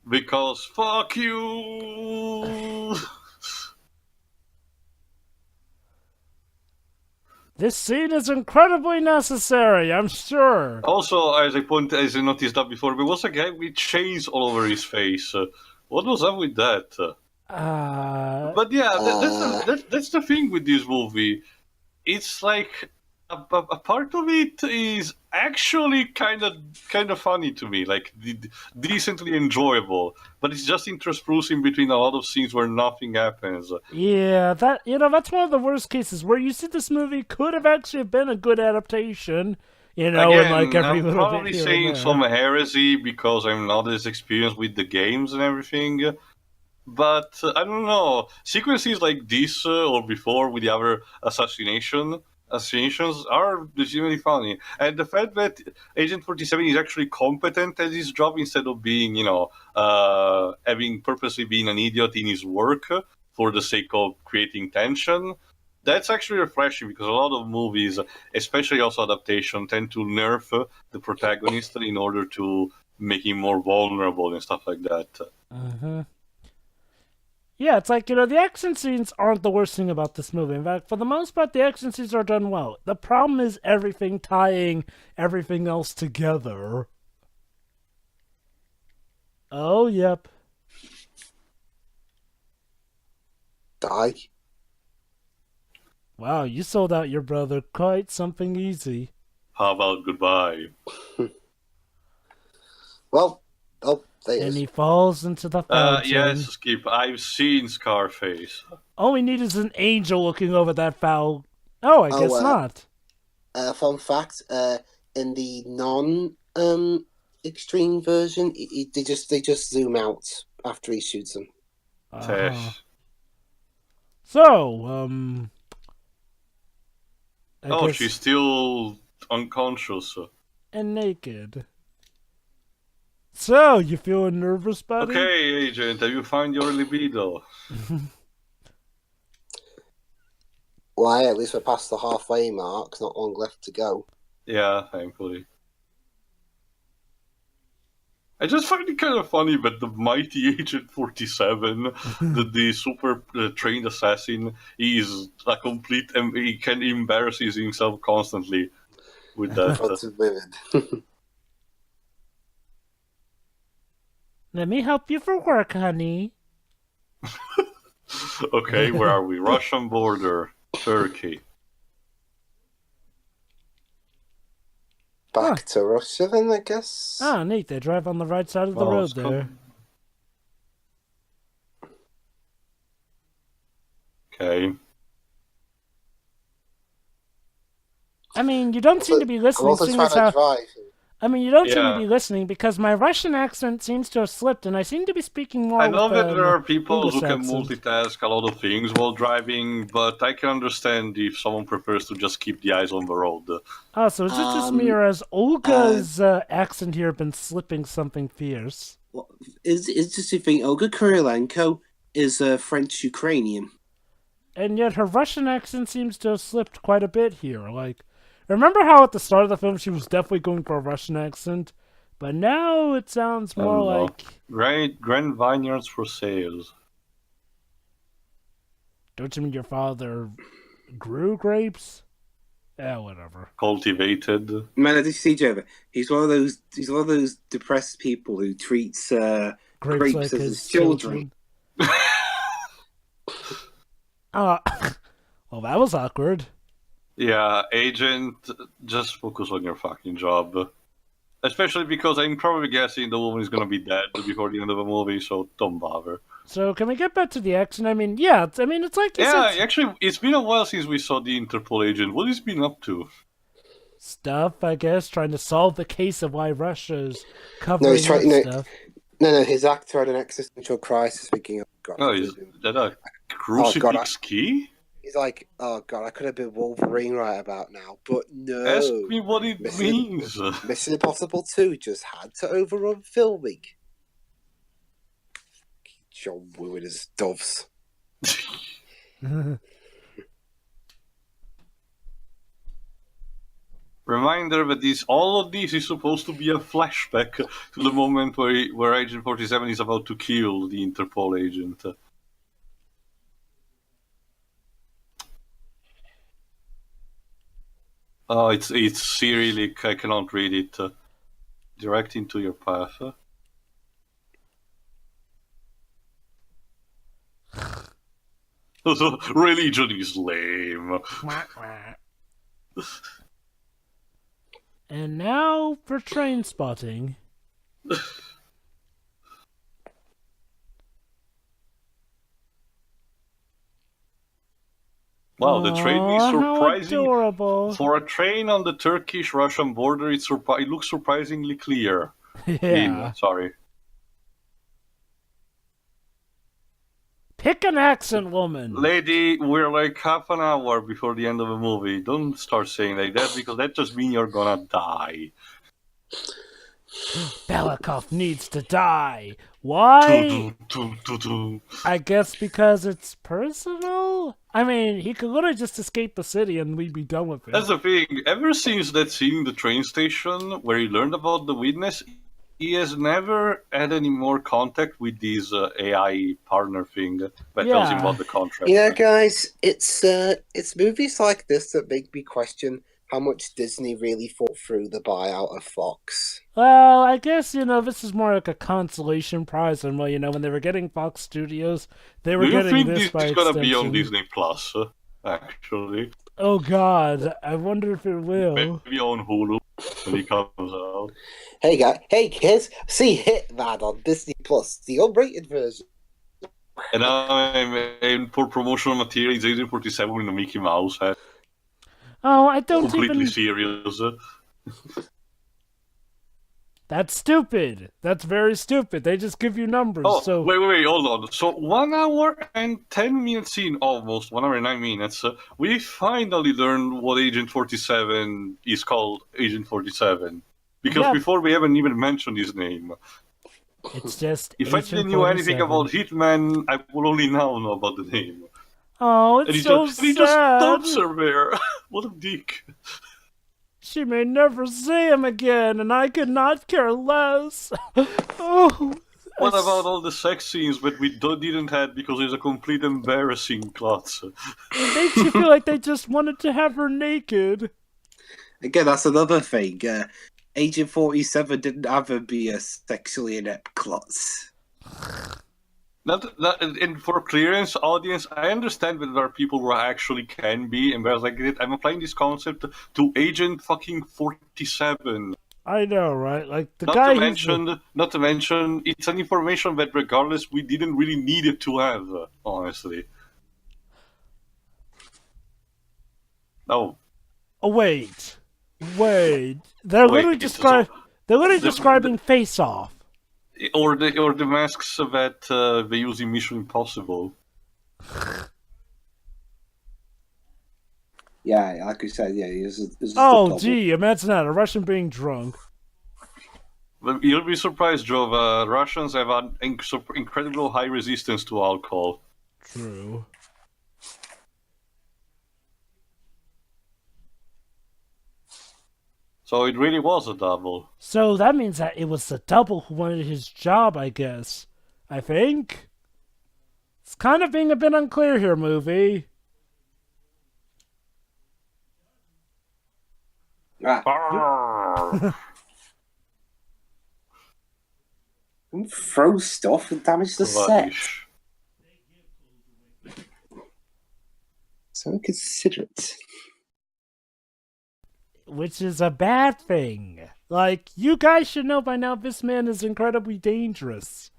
Speaker 2: Because fuck you!
Speaker 3: This scene is incredibly necessary, I'm sure.
Speaker 2: Also, as I noticed that before, there was a guy with chains all over his face. What was up with that? But yeah, that's the thing with this movie. It's like a part of it is actually kind of funny to me, like decently enjoyable. But it's just interspersed in between a lot of scenes where nothing happens.
Speaker 3: Yeah, that's one of the worst cases where you see this movie could have actually been a good adaptation.
Speaker 2: Again,
Speaker 3: and like every
Speaker 2: I'm
Speaker 3: little
Speaker 2: probably
Speaker 3: bit here
Speaker 2: saying
Speaker 3: and there.
Speaker 2: some heresy because I'm not as experienced with the games and everything. But I don't know. Sequences like this or before with the other assassinations are legitimately funny. And the fact that Agent 47 is actually competent at his job instead of being, having purposely been an idiot in his work for the sake of creating tension, that's actually refreshing because a lot of movies, especially also adaptation, tend to nerf the protagonist in order to make him more vulnerable and stuff like that.
Speaker 3: Mm-hmm. Yeah, it's like, the action scenes aren't the worst thing about this movie. In fact, for the most part, the action scenes are done well. The problem is everything tying everything else together. Oh, yep.
Speaker 1: Die.
Speaker 3: Wow, you sold out your brother quite something easy.
Speaker 2: How about goodbye?
Speaker 1: Well, oh, there he
Speaker 3: And
Speaker 1: is.
Speaker 3: he falls into the fountain.
Speaker 2: Yes, Skip, I've seen Scarface.
Speaker 3: All we need is an angel looking over that foul. Oh, I guess not.
Speaker 1: Fun fact: in the extreme version, they just zoom out after he shoots them.
Speaker 3: Uh-huh. So, I guess...
Speaker 2: she's still unconscious.
Speaker 3: And naked. So, you feeling nervous, buddy?
Speaker 2: Okay, Agent, have you found your libido?
Speaker 1: Why? At least we're past the halfway mark. Not long left to go.
Speaker 2: Yeah, thankfully. I just find it kind of funny that the mighty Agent 47, the super trained assassin, is a complete... he can embarrass himself constantly with that.
Speaker 1: In front of women.
Speaker 3: Let me help you for work, honey.
Speaker 2: Okay, where are we? Russian border, Turkey.
Speaker 1: Back to Russia then, I guess.
Speaker 3: Ah, neat. They drive on the right side of the road there.
Speaker 2: Okay.
Speaker 3: I mean, you don't seem to be listening.
Speaker 1: I'm also trying to drive.
Speaker 3: I mean, you don't seem to be listening because my Russian accent seems to have slipped, and I seem to be speaking more.
Speaker 2: I know that there are people
Speaker 3: English
Speaker 2: who can
Speaker 3: accent.
Speaker 2: multitask a lot of things while driving, but I can understand if someone prefers to just keep the eyes on the road.
Speaker 3: Oh, so is it just me, or has Olga's accent here been slipping something fierce?
Speaker 1: Well, it's just you think Olga Kurilenko is French-Ukrainian.
Speaker 3: And yet her Russian accent seems to have slipped quite a bit here. Like, remember how at the start of the film she was definitely going for a Russian accent? But now it sounds more like...
Speaker 2: Grand vineyards for sales.
Speaker 3: Don't you mean your father grew grapes? Yeah, whatever.
Speaker 2: Cultivated.
Speaker 1: Man, did you see Joe? He's one of those depressed people who treats grapes
Speaker 3: like
Speaker 1: as his
Speaker 3: his
Speaker 1: children.
Speaker 3: Well, that was awkward.
Speaker 2: Yeah, Agent, just focus on your fucking job. Especially because I'm probably guessing the woman is gonna be dead before the end of the movie, so don't bother.
Speaker 3: So can we get back to the action? I mean, yeah, it's like you said...
Speaker 2: actually, it's been a while since we saw the Interpol agent. What has he been up to?
Speaker 3: Stuff, I guess, trying to solve the case of why Russia's covering stuff.
Speaker 1: No, his actor had an existential crisis. Speaking of God,
Speaker 2: is that a crucifix key?
Speaker 1: He's like, oh God, I could have been Wolverine right about now, but no.
Speaker 2: Ask me what it means.
Speaker 1: Mission Impossible 2 just had to overrun filming. John Woo and his doves.
Speaker 2: Reminder that all of this is supposed to be a flashback to the moment where Agent 47 is about to kill the Interpol agent. Oh, it's Cyrillic. I cannot read it. Direct into your path. Religion is lame.
Speaker 3: And now for train spotting.
Speaker 2: Wow, the train is
Speaker 3: Aw, how
Speaker 2: surprising.
Speaker 3: adorable.
Speaker 2: For a train on the Turkish-Russian border, it looks surprisingly clear.
Speaker 3: Yeah.
Speaker 2: Sorry.
Speaker 3: Pick an accent, woman.
Speaker 2: Lady, we're like half an hour before the end of the movie. Don't start saying like that, because that just means you're gonna die.
Speaker 3: Belikov needs to die. Why? I guess because it's personal? I mean, he could literally just escape the city and we'd be done with it.
Speaker 2: That's the thing. Ever since that scene in the train station where he learned about the witness, he has never had any more contact with this AI partner thing that tells him about the contract.
Speaker 1: You know, guys, it's movies like this that make me question how much Disney really thought through the buyout of Fox.
Speaker 3: Well, I guess, this is more like a consolation prize. And, well, when they were getting Fox Studios, they were getting this by extension.
Speaker 2: Do you think this is going to be on Disney Plus, actually?
Speaker 3: Oh, God. I wonder if it will.
Speaker 2: Maybe on Hulu when it comes out.
Speaker 1: Hey kids, see Hitman on Disney Plus, the unrated version.
Speaker 2: And I'm for promotional materials, Agent 47 in a Mickey Mouse hat.
Speaker 3: Oh, I don't
Speaker 2: Completely serious.
Speaker 3: That's stupid. That's very stupid. They just give you numbers.
Speaker 2: Oh,
Speaker 3: so
Speaker 2: wait, hold on. So 1 hour and 10 minutes in, almost 1 hour and 9 minutes, we finally learned what Agent 47 is called, Agent 47. Because before we haven't even mentioned his name.
Speaker 3: It's just
Speaker 2: if Agent I didn't know anything about Hitman, I would only now know about the name.
Speaker 3: Oh, it's so sad.
Speaker 2: And he just dumps her there. What a dick.
Speaker 3: She may never see him again, and I could not care less.
Speaker 2: What about all the sex scenes that we didn't have because it's a complete embarrassing plot?
Speaker 3: It makes you feel like they just wanted to have her naked.
Speaker 1: Again, that's another thing. Agent 47 didn't ever be a sexually inept klutz.
Speaker 2: And for clearance, audience, I understand that there are people who actually can be, and whereas I'm applying this concept to Agent fucking 47.
Speaker 3: I know, right? Like the
Speaker 2: not
Speaker 3: guy.
Speaker 2: Not to mention, it's an information that regardless we didn't really need it to have, honestly. No.
Speaker 3: Oh wait. They're literally describing Face Off.
Speaker 2: Or the masks that they use in Mission Impossible.
Speaker 1: Yeah, like I said, yeah.
Speaker 3: Oh, gee, imagine that, a Russian being drunk.
Speaker 2: You'll be surprised, Joe. Russians have an incredible high resistance to alcohol.
Speaker 3: True.
Speaker 2: So it really was a double.
Speaker 3: So that means that it was the double who wanted his job, I guess. I think. It's kind of being a bit unclear here, movie.
Speaker 1: Don't throw stuff and damage the set. So inconsiderate.
Speaker 3: Which is a bad thing. Like, you guys should know by now this man is incredibly dangerous.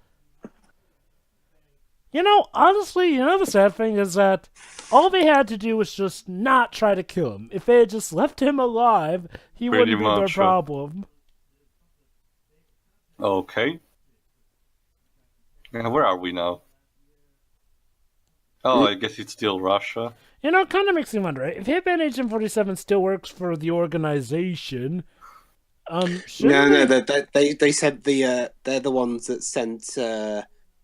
Speaker 3: Honestly, the sad thing is that all they had to do was just not try to kill him. If they had just left him alive, he wouldn't be their problem.
Speaker 2: Okay. Where are we now? Oh, I guess it's still Russia.
Speaker 3: It kind of makes me wonder, if Hitman Agent 47 still works for the organization,
Speaker 1: No, they said they're the ones that sent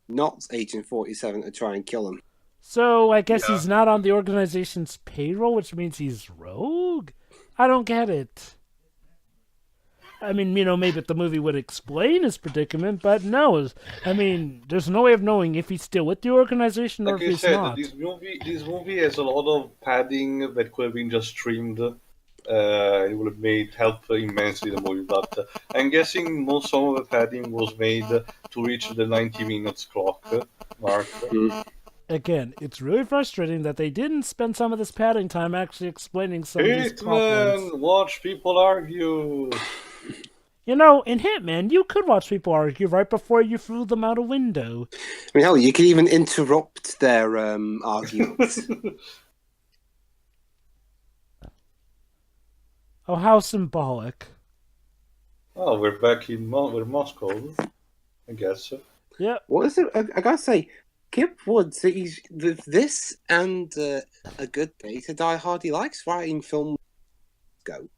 Speaker 1: not Agent 47 to try and kill him.
Speaker 3: So I guess he's not on the organization's payroll, which means he's rogue? I don't get it. I mean, maybe the movie would explain his predicament, but no. I mean, there's no way of knowing if he's still with the organization or if he's not.
Speaker 2: This movie has a lot of padding that could have been just trimmed. it would have helped immensely the movie. But I'm guessing some of the padding was made to reach the 90 minutes clock mark.
Speaker 3: Again, it's really frustrating that they didn't spend some of this padding time actually explaining some of these plot points.
Speaker 2: Hitman, watch people argue.
Speaker 3: You know, in Hitman, you could watch people argue right before you threw them out a window.
Speaker 1: I mean, hell, you could even interrupt their arguments.
Speaker 3: Oh, how symbolic.
Speaker 2: Oh, we're back in Moscow, I guess.
Speaker 3: Yep.
Speaker 1: What is it? I gotta say, Kip Woods, this and A Good Day to Die Hard, he likes writing film. Go.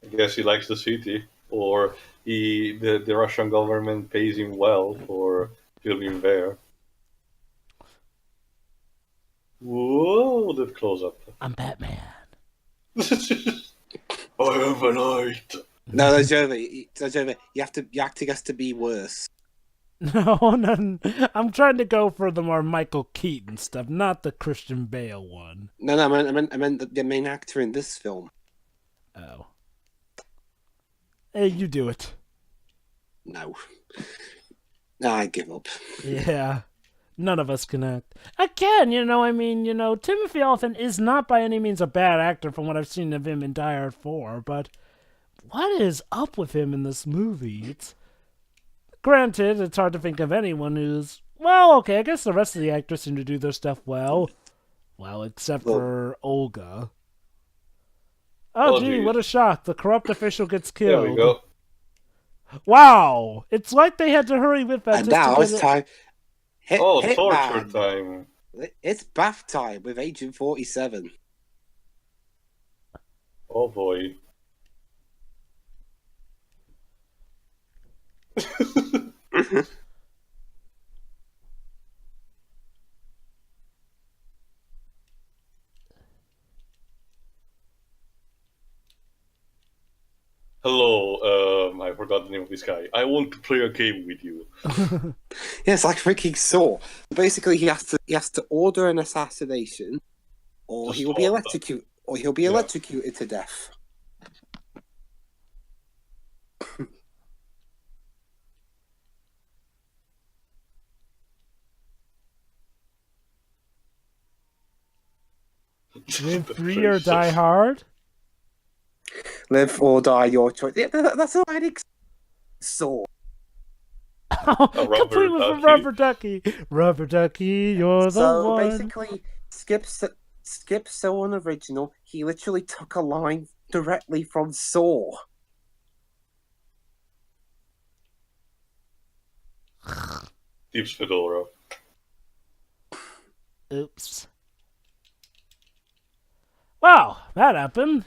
Speaker 2: I guess he likes the city, or the Russian government pays him well for filming there. Whoa, that close up.
Speaker 3: I'm Batman.
Speaker 2: I am a knight.
Speaker 1: No, that's over. Your acting has to be worse.
Speaker 3: No, I'm trying to go for the more Michael Keaton stuff, not the Christian Bale one.
Speaker 1: No, I meant the main actor in this film.
Speaker 3: Oh. Hey, you do it.
Speaker 1: No, I give up.
Speaker 3: Yeah. None of us can act. Again, Timothy Olyphant is not by any means a bad actor from what I've seen of him in Die Hard 4, but what is up with him in this movie? Granted, it's hard to think of anyone who's... Well, okay, I guess the rest of the actors seem to do their stuff well. Well, except for Olga. Oh, gee, what a shock. The corrupt official gets killed.
Speaker 2: There we go.
Speaker 3: Wow! It's like they had to hurry with that.
Speaker 1: And now it's time...
Speaker 2: torture time.
Speaker 1: It's bath time with Agent 47.
Speaker 2: Oh boy. Hello, I forgot the name of this guy. I want to play a game with you.
Speaker 1: Yeah, it's like freaking Saw. Basically, he has to order an assassination, or he will be electrocuted, electrocuted to death.
Speaker 3: Live free or die hard?
Speaker 1: Live or die, your choice. Yeah, that's all I think. Saw.
Speaker 3: Complete with a rubber ducky. Rubber ducky, you're the one.
Speaker 1: So basically, Skip's so unoriginal. He literally took a line directly from Saw.
Speaker 2: Deeps Fedora.
Speaker 3: Oops. Wow, that happened.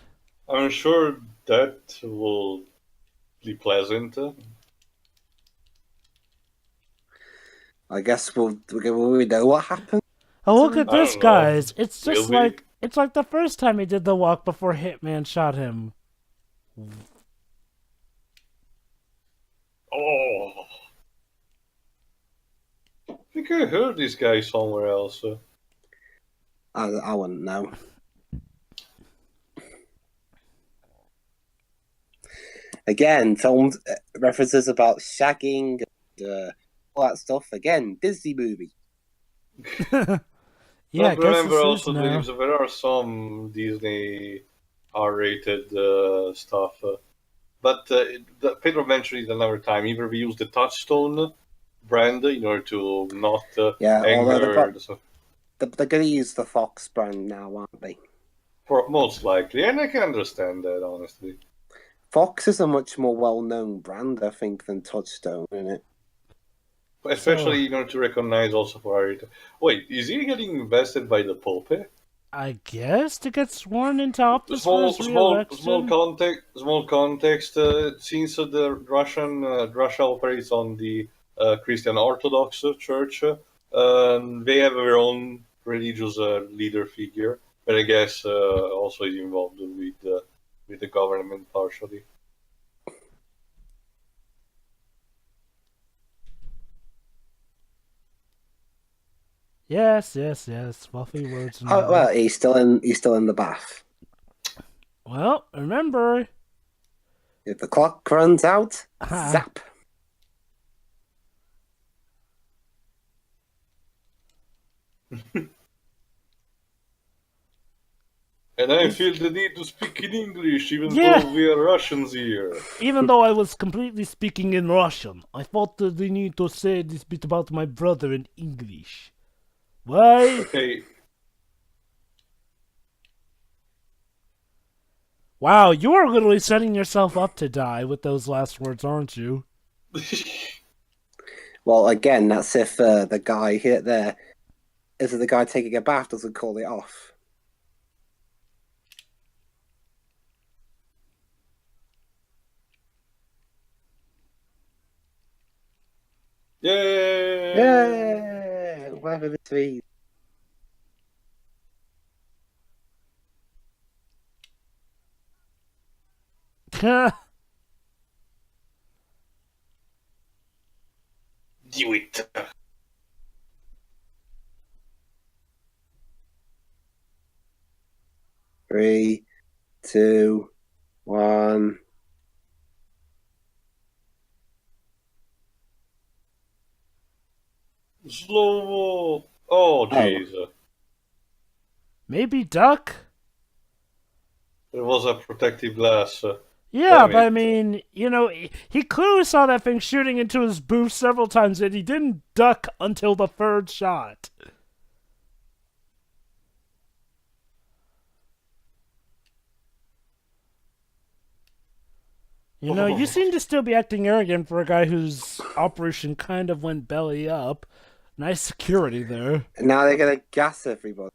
Speaker 2: I'm sure that will be pleasant.
Speaker 1: I guess we'll know what happened.
Speaker 3: Oh, look at this, guys. It's just
Speaker 2: Will
Speaker 3: it's like the first time he did the walk before Hitman shot him.
Speaker 2: Oh. I think I heard this guy somewhere else.
Speaker 1: I wouldn't know. Again, filmed references about shagging and all that stuff. Again, Disney movie.
Speaker 3: Yeah, I guess
Speaker 2: remember
Speaker 3: this
Speaker 2: also
Speaker 3: is now.
Speaker 2: there are some Disney R-rated stuff. But Pedro mentioned it another time. Either we use the Touchstone brand in order to not anger.
Speaker 1: They're going to use the Fox brand now, aren't they?
Speaker 2: Most likely, and I can understand that, honestly.
Speaker 1: Fox is a much more well-known brand, I think, than Touchstone, isn't it?
Speaker 2: Especially in order to recognize also for our... Wait, is he getting invested by the Pope?
Speaker 3: I guess to get sworn into office for his re-election.
Speaker 2: Small context. Since Russia operates on the Christian Orthodox Church, they have their own religious leader figure, but I guess also is involved with the government partially.
Speaker 3: Yes. Fluffy words.
Speaker 1: Oh, well, he's still in the bath.
Speaker 3: Well, remember.
Speaker 1: If the clock runs out,
Speaker 3: Ah.
Speaker 1: zap.
Speaker 2: And I feel the need to speak in English, even
Speaker 3: Yeah.
Speaker 2: though we are Russians here.
Speaker 3: Even though I was completely speaking in Russian, I thought that the need to say this bit about my brother in English. Why?
Speaker 2: Okay.
Speaker 3: Wow, you are literally setting yourself up to die with those last words, aren't you?
Speaker 1: Well, again, that's if the guy here there is the guy taking a bath doesn't call it off.
Speaker 2: Yay!
Speaker 1: Yay! Whatever this means.
Speaker 2: Do it.
Speaker 1: 3, 2, 1.
Speaker 2: Slow-mo. Oh, jeez.
Speaker 3: Maybe duck?
Speaker 2: There was a protective glass.
Speaker 3: Yeah,
Speaker 2: Damn
Speaker 3: but I
Speaker 2: it.
Speaker 3: mean, you know, he clearly saw that thing shooting into his booth several times, and he didn't duck until the third shot. You know, you seem to still be acting arrogant for a guy whose operation kind of went belly up. Nice security there.
Speaker 1: And now they're gonna gas everybody.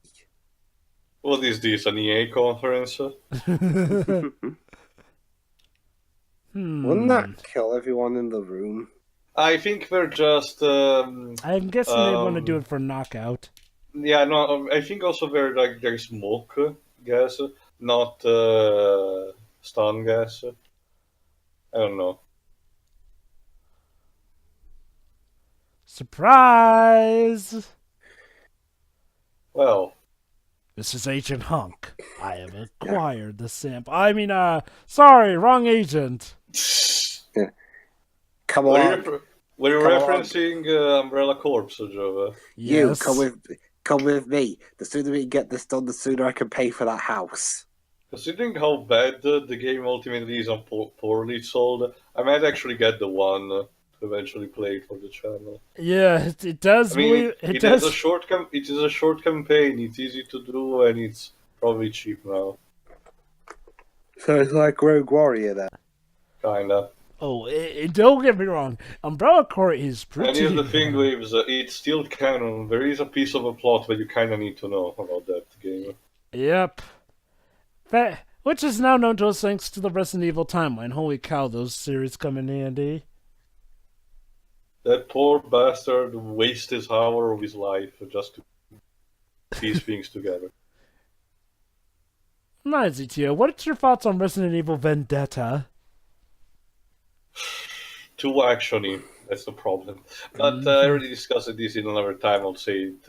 Speaker 2: What is this, an EA conference?
Speaker 1: Wouldn't that kill everyone in the room?
Speaker 2: I think they're just...
Speaker 3: I'm guessing they want to do it for knockout.
Speaker 2: Yeah, no, I think also there's smoke gas, not stun gas. I don't know.
Speaker 3: Surprise!
Speaker 2: Well,
Speaker 3: This is Agent Hunk. I have acquired the sample. I mean, sorry, wrong agent.
Speaker 1: Come
Speaker 2: were
Speaker 1: on,
Speaker 2: you, were you
Speaker 1: Come on.
Speaker 2: referencing Umbrella Corps, Jova?
Speaker 1: you
Speaker 3: Yes.
Speaker 1: come with me. The sooner we get this done, the sooner I can pay for that house.
Speaker 2: Considering how bad the game ultimately is and poorly sold, I might actually get the one to eventually play for the channel.
Speaker 3: Yeah, it does.
Speaker 2: I mean,
Speaker 3: it
Speaker 2: is
Speaker 3: does.
Speaker 2: a short it is a short campaign. It's easy to do, and it's probably cheap now.
Speaker 1: So it's like Rogue Warrior then.
Speaker 2: Kinda.
Speaker 3: Oh, don't get me wrong. Umbrella Corps is pretty.
Speaker 2: And here's the thing, Waves. It's still canon. There is a piece of a plot that you kinda need to know about that game.
Speaker 3: Yep. Which is now known to us thanks to the Resident Evil timeline. Holy cow, those series come in handy.
Speaker 2: That poor bastard wasted his hour of his life just to piece things together.
Speaker 3: Nice, Tio. What's your thoughts on Resident Evil Vendetta?
Speaker 2: Too actiony. That's the problem. But I already discussed this in another time. I'll say it.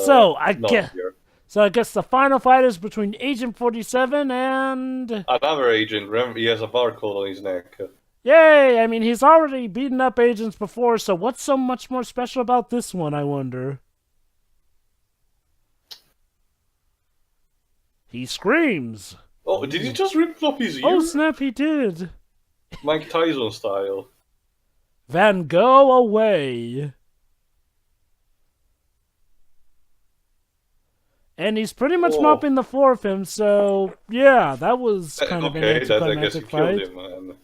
Speaker 3: So I
Speaker 2: not
Speaker 3: guess.
Speaker 2: here.
Speaker 3: So I guess the final fight is between Agent 47 and...
Speaker 2: Another agent. Remember, he has a barcode on his neck.
Speaker 3: Yay! I mean, he's already beaten up agents before, so what's so much more special about this one, I wonder? He screams!
Speaker 2: Oh, did he just rip off his ear?
Speaker 3: Oh snap, he did!
Speaker 2: Mike Tyson style.
Speaker 3: Van Gogh away! And he's pretty much
Speaker 2: Oh.
Speaker 3: mopping the floor of him, so yeah, that was kind of an
Speaker 2: Okay, that I guess he
Speaker 3: anticlimactic
Speaker 2: killed
Speaker 3: fight.
Speaker 2: him, man.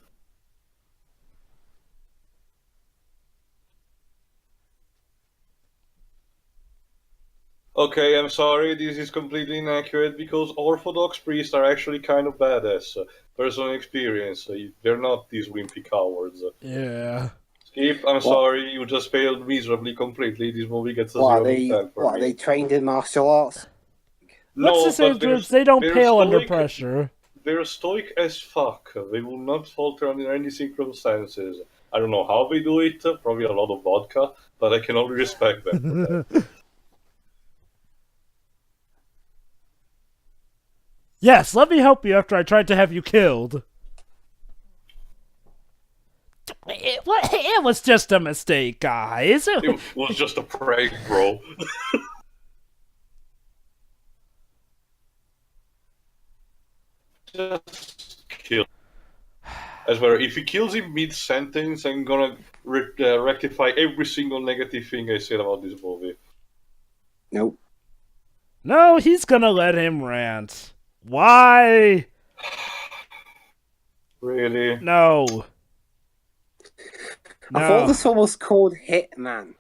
Speaker 2: Okay, I'm sorry, this is completely inaccurate because Orthodox priests are actually kind of badass. Personal experience, they're not these wimpy cowards.
Speaker 3: Yeah.
Speaker 2: Skip, I'm sorry, you just failed miserably completely. This movie gets a
Speaker 1: What,
Speaker 2: 0
Speaker 1: they,
Speaker 2: 10 for
Speaker 1: what,
Speaker 2: me.
Speaker 1: they trained in martial arts?
Speaker 3: Let's just say
Speaker 2: but they're-
Speaker 3: they don't
Speaker 2: they're
Speaker 3: pale under
Speaker 2: stoic-
Speaker 3: pressure.
Speaker 2: They're stoic as fuck. They will not falter under any circumstances. I don't know how they do it, probably a lot of vodka, but I can only respect them for that.
Speaker 3: Yes, let me help you after I tried to have you killed. It was just a mistake, guys.
Speaker 2: It was just a prank, bro. Just kill. I swear, if he kills him mid-sentence, I'm gonna rectify every single negative thing I said about this movie.
Speaker 1: Nope.
Speaker 3: No, he's gonna let him rant. Why?
Speaker 2: Really?
Speaker 3: No.
Speaker 1: I thought this one was called Hitman.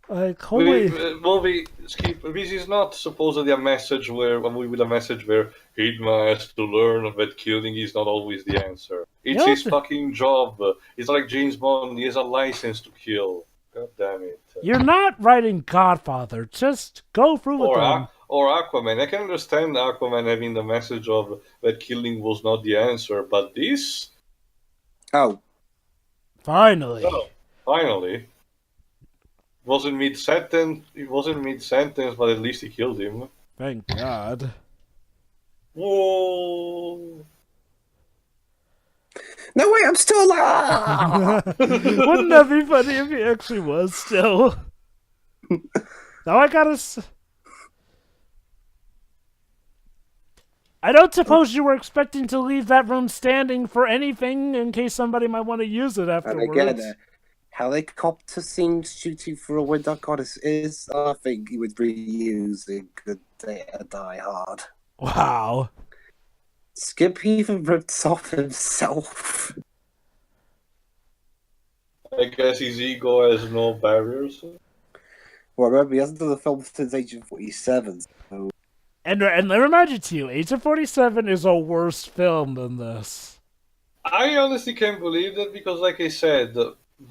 Speaker 3: Like, holy...
Speaker 2: Movie, Skip, this is not supposedly a message where a movie with a message where Hitman has to learn that killing is not always the answer. It's his fucking job. It's like James Bond, he has a license to kill. God damn it.
Speaker 3: You're not writing Godfather. Just go through with them.
Speaker 2: Or Aquaman. I can understand Aquaman having the message of that killing was not the answer, but this...
Speaker 1: Oh.
Speaker 3: Finally.
Speaker 2: Oh, finally. Wasn't mid-sentence, but at least he killed him.
Speaker 3: Thank God.
Speaker 2: Whoa!
Speaker 1: No, wait, I'm still alive!
Speaker 3: Wouldn't that be funny if he actually was still? Now I gotta... I don't suppose you were expecting to leave that room standing for anything in case somebody might want to use it afterwards.
Speaker 1: And again, helicopter scene shooting through a window. God, is I think he would reuse a good day at Die Hard.
Speaker 3: Wow.
Speaker 1: Skip even rips off himself.
Speaker 2: I guess his ego has no barriers.
Speaker 1: Well, remember, he hasn't done the film since Agent 47, so...
Speaker 3: And let me remind you too, Agent 47 is a worse film than this.
Speaker 2: I honestly can't believe that because, like I said,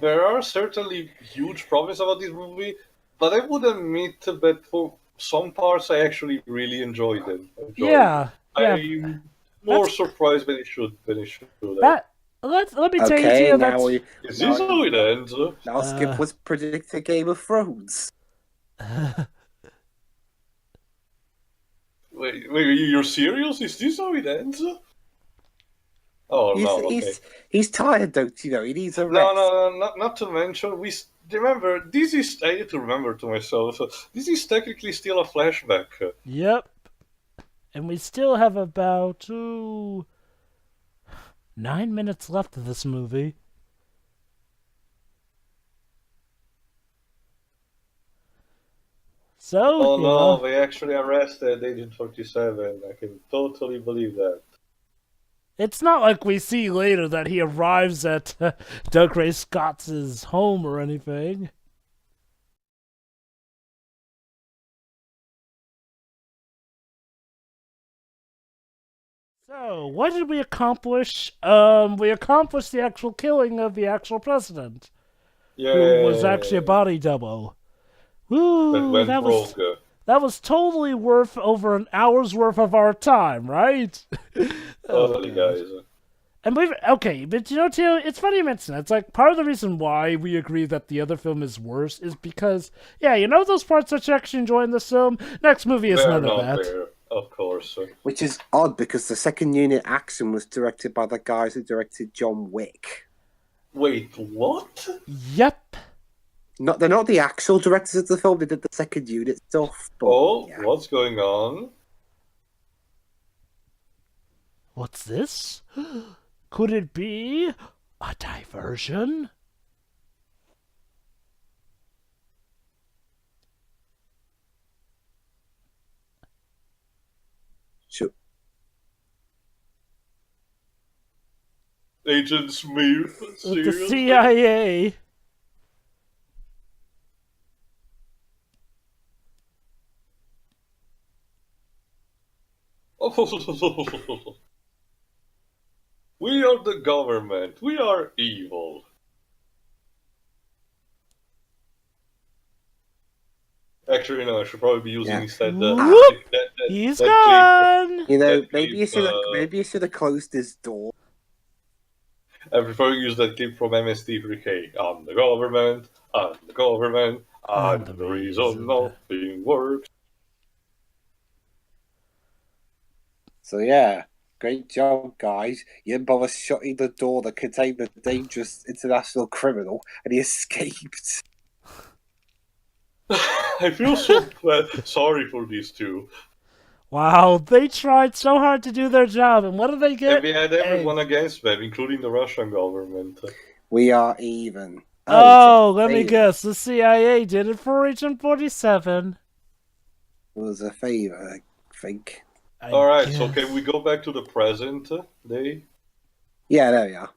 Speaker 2: there are certainly huge problems about this movie, but I would admit that for some parts I actually really enjoyed it.
Speaker 3: Yeah.
Speaker 2: I'm more surprised than it should
Speaker 3: have. Let me tell you,
Speaker 1: now
Speaker 2: is this how it ends?
Speaker 1: Now Skip was predicting Game of Thrones.
Speaker 2: Wait, you're serious? Is this how it ends? Oh,
Speaker 1: he's tired, don't you know? He needs a rest.
Speaker 2: No, not to mention, remember, this is, I need to remember to myself, this is technically still a flashback.
Speaker 3: Yep. And we still have about 9 minutes left of this movie. So,
Speaker 2: oh no, they actually arrested Agent 47. I can totally believe that.
Speaker 3: It's not like we see later that he arrives at Doug Ray Scott's home or anything. So, what did we accomplish? We accomplished the actual killing of the actual president.
Speaker 2: Yeah.
Speaker 3: Who was actually a body double. Woo!
Speaker 2: That
Speaker 3: was totally worth over an hour's worth of our time, right?
Speaker 2: Totally, guys.
Speaker 3: And but you know, Tio, it's funny you mention that. It's like part of the reason why we agree that the other film is worse is because, yeah, you know those parts that you actually enjoy in this film? Next movie is none of that.
Speaker 2: There, of course.
Speaker 1: Which is odd because the second unit action was directed by the guys who directed John Wick.
Speaker 2: Wait, what?
Speaker 3: Yep.
Speaker 1: They're not the actual directors of the film. They did the second unit stuff. But, yeah.
Speaker 2: What's going on?
Speaker 3: What's this? Could it be a diversion?
Speaker 1: Sure.
Speaker 2: Agent Smith?
Speaker 3: With the CIA.
Speaker 2: We are the government. We are evil. Actually, no, I should probably be using instead
Speaker 3: He's gone!
Speaker 1: You know, maybe you should have closed his door.
Speaker 2: I prefer to use that clip from MST3K. I'm the government, I'm the reason nothing works.
Speaker 1: So yeah, great job, guys. You didn't bother shutting the door that contained the dangerous international criminal, and he escaped.
Speaker 2: I feel so sorry for these two.
Speaker 3: Wow, they tried so hard to do their job, and what did they get?
Speaker 2: And we had everyone
Speaker 3: Eggs.
Speaker 2: against them, including the Russian government.
Speaker 1: We are even.
Speaker 3: Oh,
Speaker 1: it's a
Speaker 3: let me
Speaker 1: favor.
Speaker 3: guess. The CIA did it for Region 47.
Speaker 1: It was a favor, I think.
Speaker 2: Alright, so can we go back to the present day?
Speaker 1: Yeah, there we are.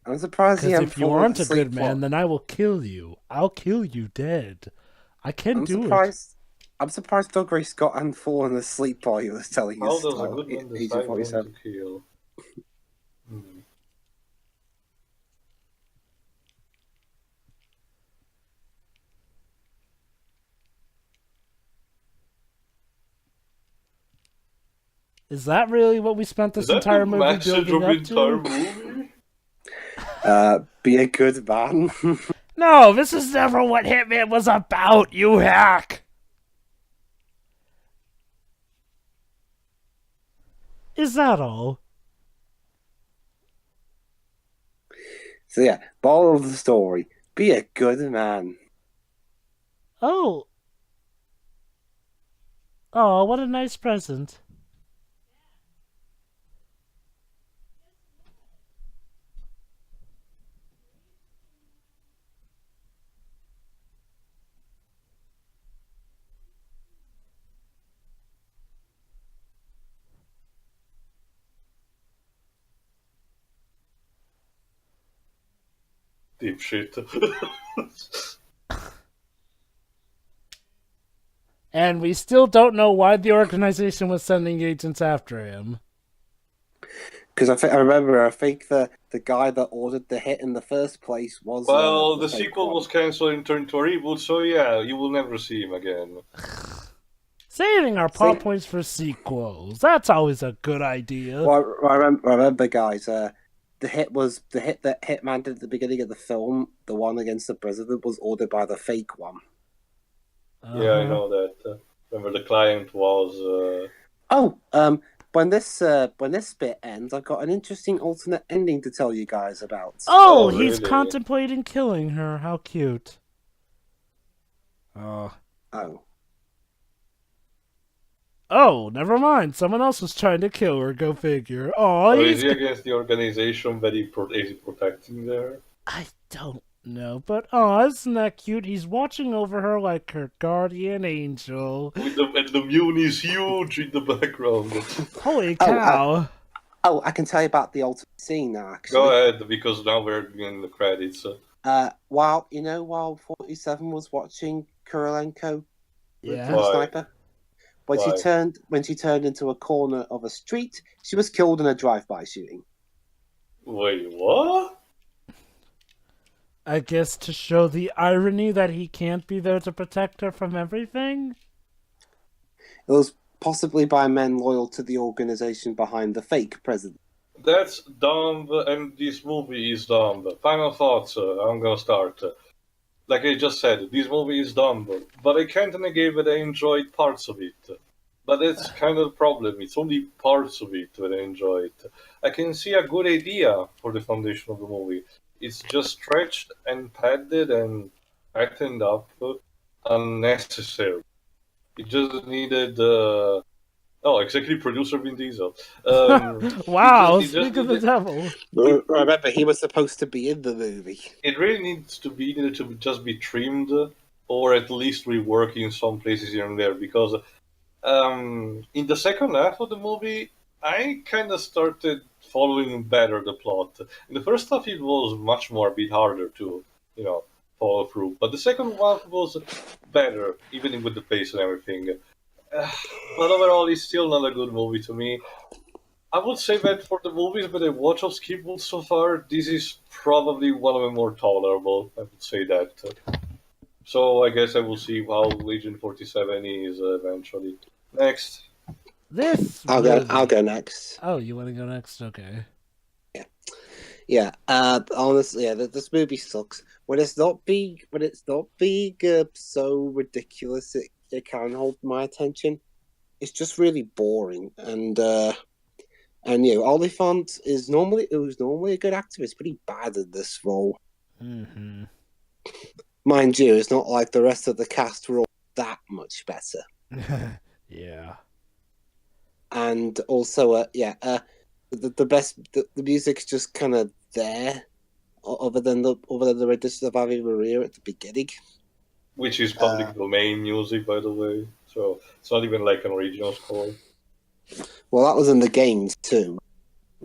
Speaker 1: I'm surprised he
Speaker 3: Because
Speaker 1: hadn't
Speaker 3: if you
Speaker 1: fallen
Speaker 3: aren't a
Speaker 1: asleep
Speaker 3: good man,
Speaker 1: for-
Speaker 3: then I will kill you. I'll kill you dead. I can
Speaker 1: I'm
Speaker 3: do
Speaker 1: surprised. I'm surprised Doug Ray Scott hadn't fallen asleep while he was telling
Speaker 2: How
Speaker 1: his
Speaker 2: does a
Speaker 1: story.
Speaker 2: good man
Speaker 1: Agent
Speaker 2: decide when to
Speaker 1: 47.
Speaker 2: kill?
Speaker 3: it. Is that really what we spent this
Speaker 2: Is that
Speaker 3: entire
Speaker 2: the
Speaker 3: movie
Speaker 2: message
Speaker 3: building
Speaker 2: of the
Speaker 3: up
Speaker 2: entire
Speaker 3: to?
Speaker 2: movie?
Speaker 1: Be a good man.
Speaker 3: No, this is never what Hitman was about, you hack! Is that all?
Speaker 1: So yeah, moral of the story: be a good man.
Speaker 3: Oh. Oh, what a nice present.
Speaker 2: Deep shit.
Speaker 3: And we still don't know why the organization was sending agents after him.
Speaker 1: Because I think the guy that ordered the hit in the first place was.
Speaker 2: Well, the
Speaker 1: fake
Speaker 2: sequel
Speaker 1: one.
Speaker 2: was cancelled and turned to a reboot, so yeah, you will never see him again.
Speaker 3: Saving our plot points for sequels. That's always a good idea.
Speaker 1: Well, I remember, guys. The hit that Hitman did at the beginning of the film, the one against the president, was ordered by the fake one.
Speaker 2: Yeah, I know that. Remember, the client was.
Speaker 1: When this bit ends, I've got an interesting alternate ending to tell you guys about.
Speaker 3: Oh,
Speaker 2: Oh,
Speaker 3: he's
Speaker 2: really?
Speaker 3: contemplating killing her. How cute.
Speaker 1: Oh.
Speaker 3: Oh, never mind. Someone else was trying to kill her. Go figure. Oh,
Speaker 2: So
Speaker 3: he's...
Speaker 2: is he against the organization that is he protecting there?
Speaker 3: I don't know, but oh, isn't that cute? He's watching over her like her guardian angel.
Speaker 2: And the moon is huge in the background.
Speaker 3: Holy cow.
Speaker 1: I can tell you about the alternate scene now, actually.
Speaker 2: Go ahead, because now we're in the credits.
Speaker 1: While 47 was watching Kurylenko with
Speaker 3: Yeah.
Speaker 1: the
Speaker 2: Why?
Speaker 1: sniper, when
Speaker 2: Why?
Speaker 1: she turned into a corner of a street, she was killed in a drive-by shooting.
Speaker 2: Wait, what?
Speaker 3: I guess to show the irony that he can't be there to protect her from everything?
Speaker 1: It was possibly by men loyal to the organization behind the fake president.
Speaker 2: That's dumb, and this movie is dumb. Final thoughts, I'm gonna start. Like I just said, this movie is dumb, but I can't negate that I enjoyed parts of it. But that's kind of the problem, it's only parts of it that I enjoyed. I can see a good idea for the foundation of the movie. It's just stretched and padded and tightened up unnecessary. It just needed executive producer Vin Diesel.
Speaker 3: Wow,
Speaker 2: it just
Speaker 3: speak of the
Speaker 2: needed-
Speaker 3: devil.
Speaker 1: Remember, he was supposed to be in the movie.
Speaker 2: It really needed to just be trimmed, or at least reworked in some places here and there. Because in the second half of the movie, I kind of started following better the plot. In the first half, it was much more a bit harder to, follow through. But the second half was better, even with the pace and everything. But overall, it's still not a good movie to me. I would say that for the movies that I watched of Skipwood so far, this is probably one of the more tolerable. I would say that. So I guess I will see how Agent 47 is eventually. Next.
Speaker 1: I'll go next.
Speaker 3: Oh, you want to go next? Okay.
Speaker 1: Yeah. Honestly, this movie sucks. When it's not being so ridiculous, they can hold my attention. It's just really boring, and Oliphant was normally a good actor. He's pretty bad at this role.
Speaker 3: Mm-hmm.
Speaker 1: Mind you, it's not like the rest of the cast were all that much better.
Speaker 3: Yeah.
Speaker 1: And also, the music's just kind of there, other than the rendition of Ave Maria at the beginning,
Speaker 2: which is public domain music, by the way. So it's not even like an original score.
Speaker 1: Well, that was in the games too.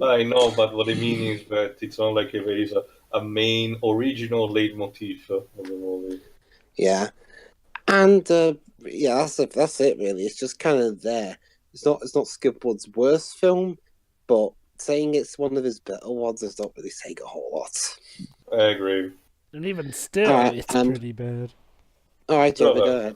Speaker 2: I know, but what I mean is that it's not like if there is a main original leitmotif of the movie.
Speaker 1: Yeah, and that's it really. It's just kind of there. It's not Skip Wood's worst film, but saying it's one of his better ones does not really say a whole lot.
Speaker 2: I agree.
Speaker 3: And even still, it's pretty bad.
Speaker 1: All right, Joe, go ahead.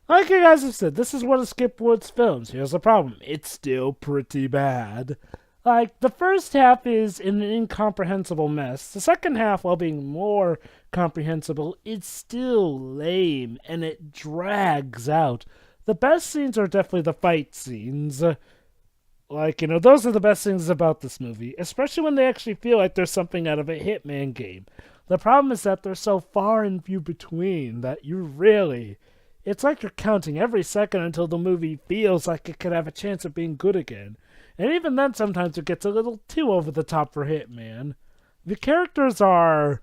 Speaker 3: Like you guys have said, this is one of Skip Wood's films. Here's the problem. It's still pretty bad. Like, the first half is an incomprehensible mess. The second half, while being more comprehensible, it's still lame, and it drags out. The best scenes are definitely the fight scenes. Those are the best things about this movie, especially when they actually feel like there's something out of a Hitman game. The problem is that they're so far and few between that it's like you're counting every second until the movie feels like it could have a chance of being good again. And even then, sometimes it gets a little too over the top for Hitman. The characters are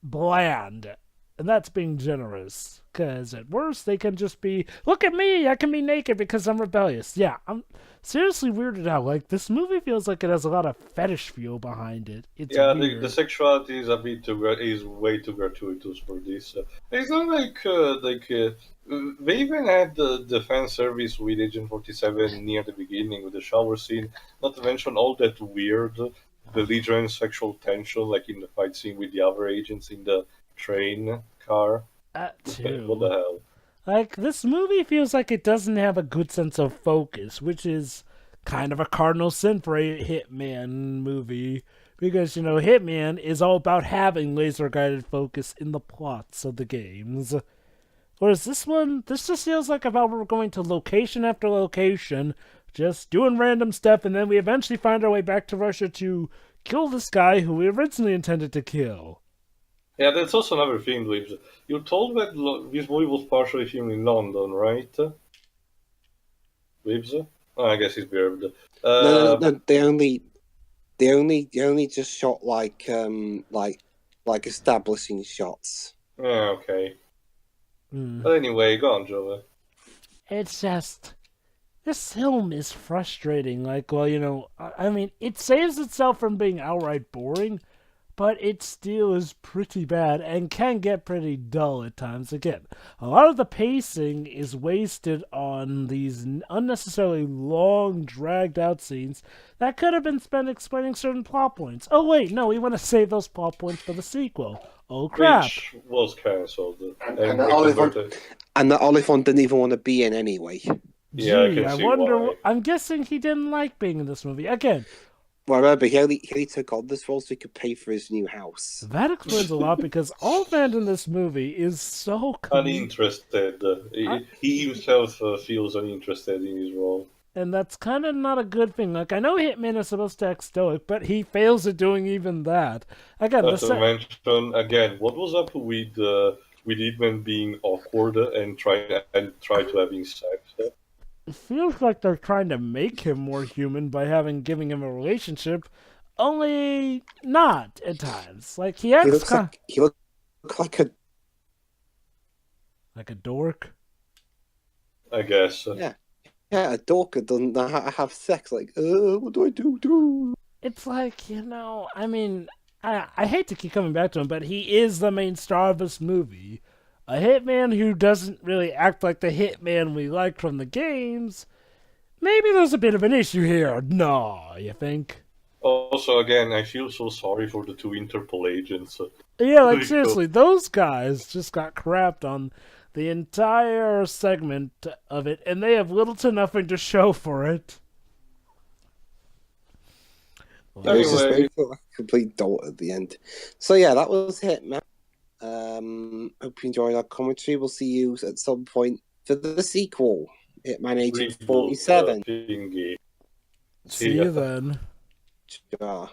Speaker 3: bland, and that's being generous. Because at worst, they can just be, look at me, I can be naked because I'm rebellious. Yeah, I'm seriously weirded out. Like, this movie feels like it has a lot of fetish feel behind it. It's weird.
Speaker 2: The sexuality is is way too gratuitous for this. It's not they even had the fan service with Agent 47 near the beginning with the shower scene. Not to mention all that weird, belligerent sexual tension, like in the fight scene with the other agents in the train car.
Speaker 3: That too.
Speaker 2: What the hell?
Speaker 3: Like, this movie feels like it doesn't have a good sense of focus, which is kind of a cardinal sin for a Hitman movie. Because, Hitman is all about having laser-guided focus in the plots of the games. Whereas this just feels like about we're going to location after location, just doing random stuff, and then we eventually find our way back to Russia to kill this guy who we originally intended to kill.
Speaker 2: Yeah, that's also another thing, Dweebs. You're told that this movie was partially filmed in London, right? Dweebs? Oh, I guess it's weird.
Speaker 1: No. They only just shot like establishing shots.
Speaker 2: Yeah, okay. But anyway, go on, Joe.
Speaker 3: It's just, this film is frustrating. It saves itself from being outright boring, but it still is pretty bad and can get pretty dull at times. Again, a lot of the pacing is wasted on these unnecessarily long, dragged-out scenes that could have been spent explaining certain plot points. Oh wait, no, we want to save those plot points for the sequel. Oh crap.
Speaker 2: Which was cancelled.
Speaker 1: And the Oliphant didn't even want to be in anyway.
Speaker 2: Yeah,
Speaker 3: Gee,
Speaker 2: I can see
Speaker 3: wonder.
Speaker 2: why.
Speaker 3: I'm guessing he didn't like being in this movie. Again,
Speaker 1: Well, remember, he only took on this role so he could pay for his new house.
Speaker 3: that explains a lot because Oliphant in this movie is so
Speaker 2: uninterested. He himself feels uninterested in his role.
Speaker 3: And that's kind of not a good thing. Like, I know Hitman is supposed to act stoic, but he fails at doing even that. Again,
Speaker 2: Not to mention, again, what was up with Hitman being awkward and try to having sex?
Speaker 3: It feels like they're trying to make him more human by giving him a relationship, only not at times. Like, he looks like
Speaker 1: a
Speaker 3: dork.
Speaker 2: I guess.
Speaker 1: Yeah, a dork that doesn't know how to have sex. Like, what do I do?
Speaker 3: It's like, I hate to keep coming back to him, but he is the main star of this movie. A hitman who doesn't really act like the hitman we liked from the games. Maybe there's a bit of an issue here. No, you think?
Speaker 2: Also, again, I feel so sorry for the two Interpol agents.
Speaker 3: Yeah, like seriously, those guys just got crapped on the entire segment of it, and they have little to nothing to show for it.
Speaker 1: It was just like a complete dolt at the end. So yeah, that was Hitman. Hope you enjoyed our commentary. We'll see you at some point for the sequel, Hitman Agent 47.
Speaker 2: Thingy.
Speaker 3: See you then.
Speaker 1: Ja.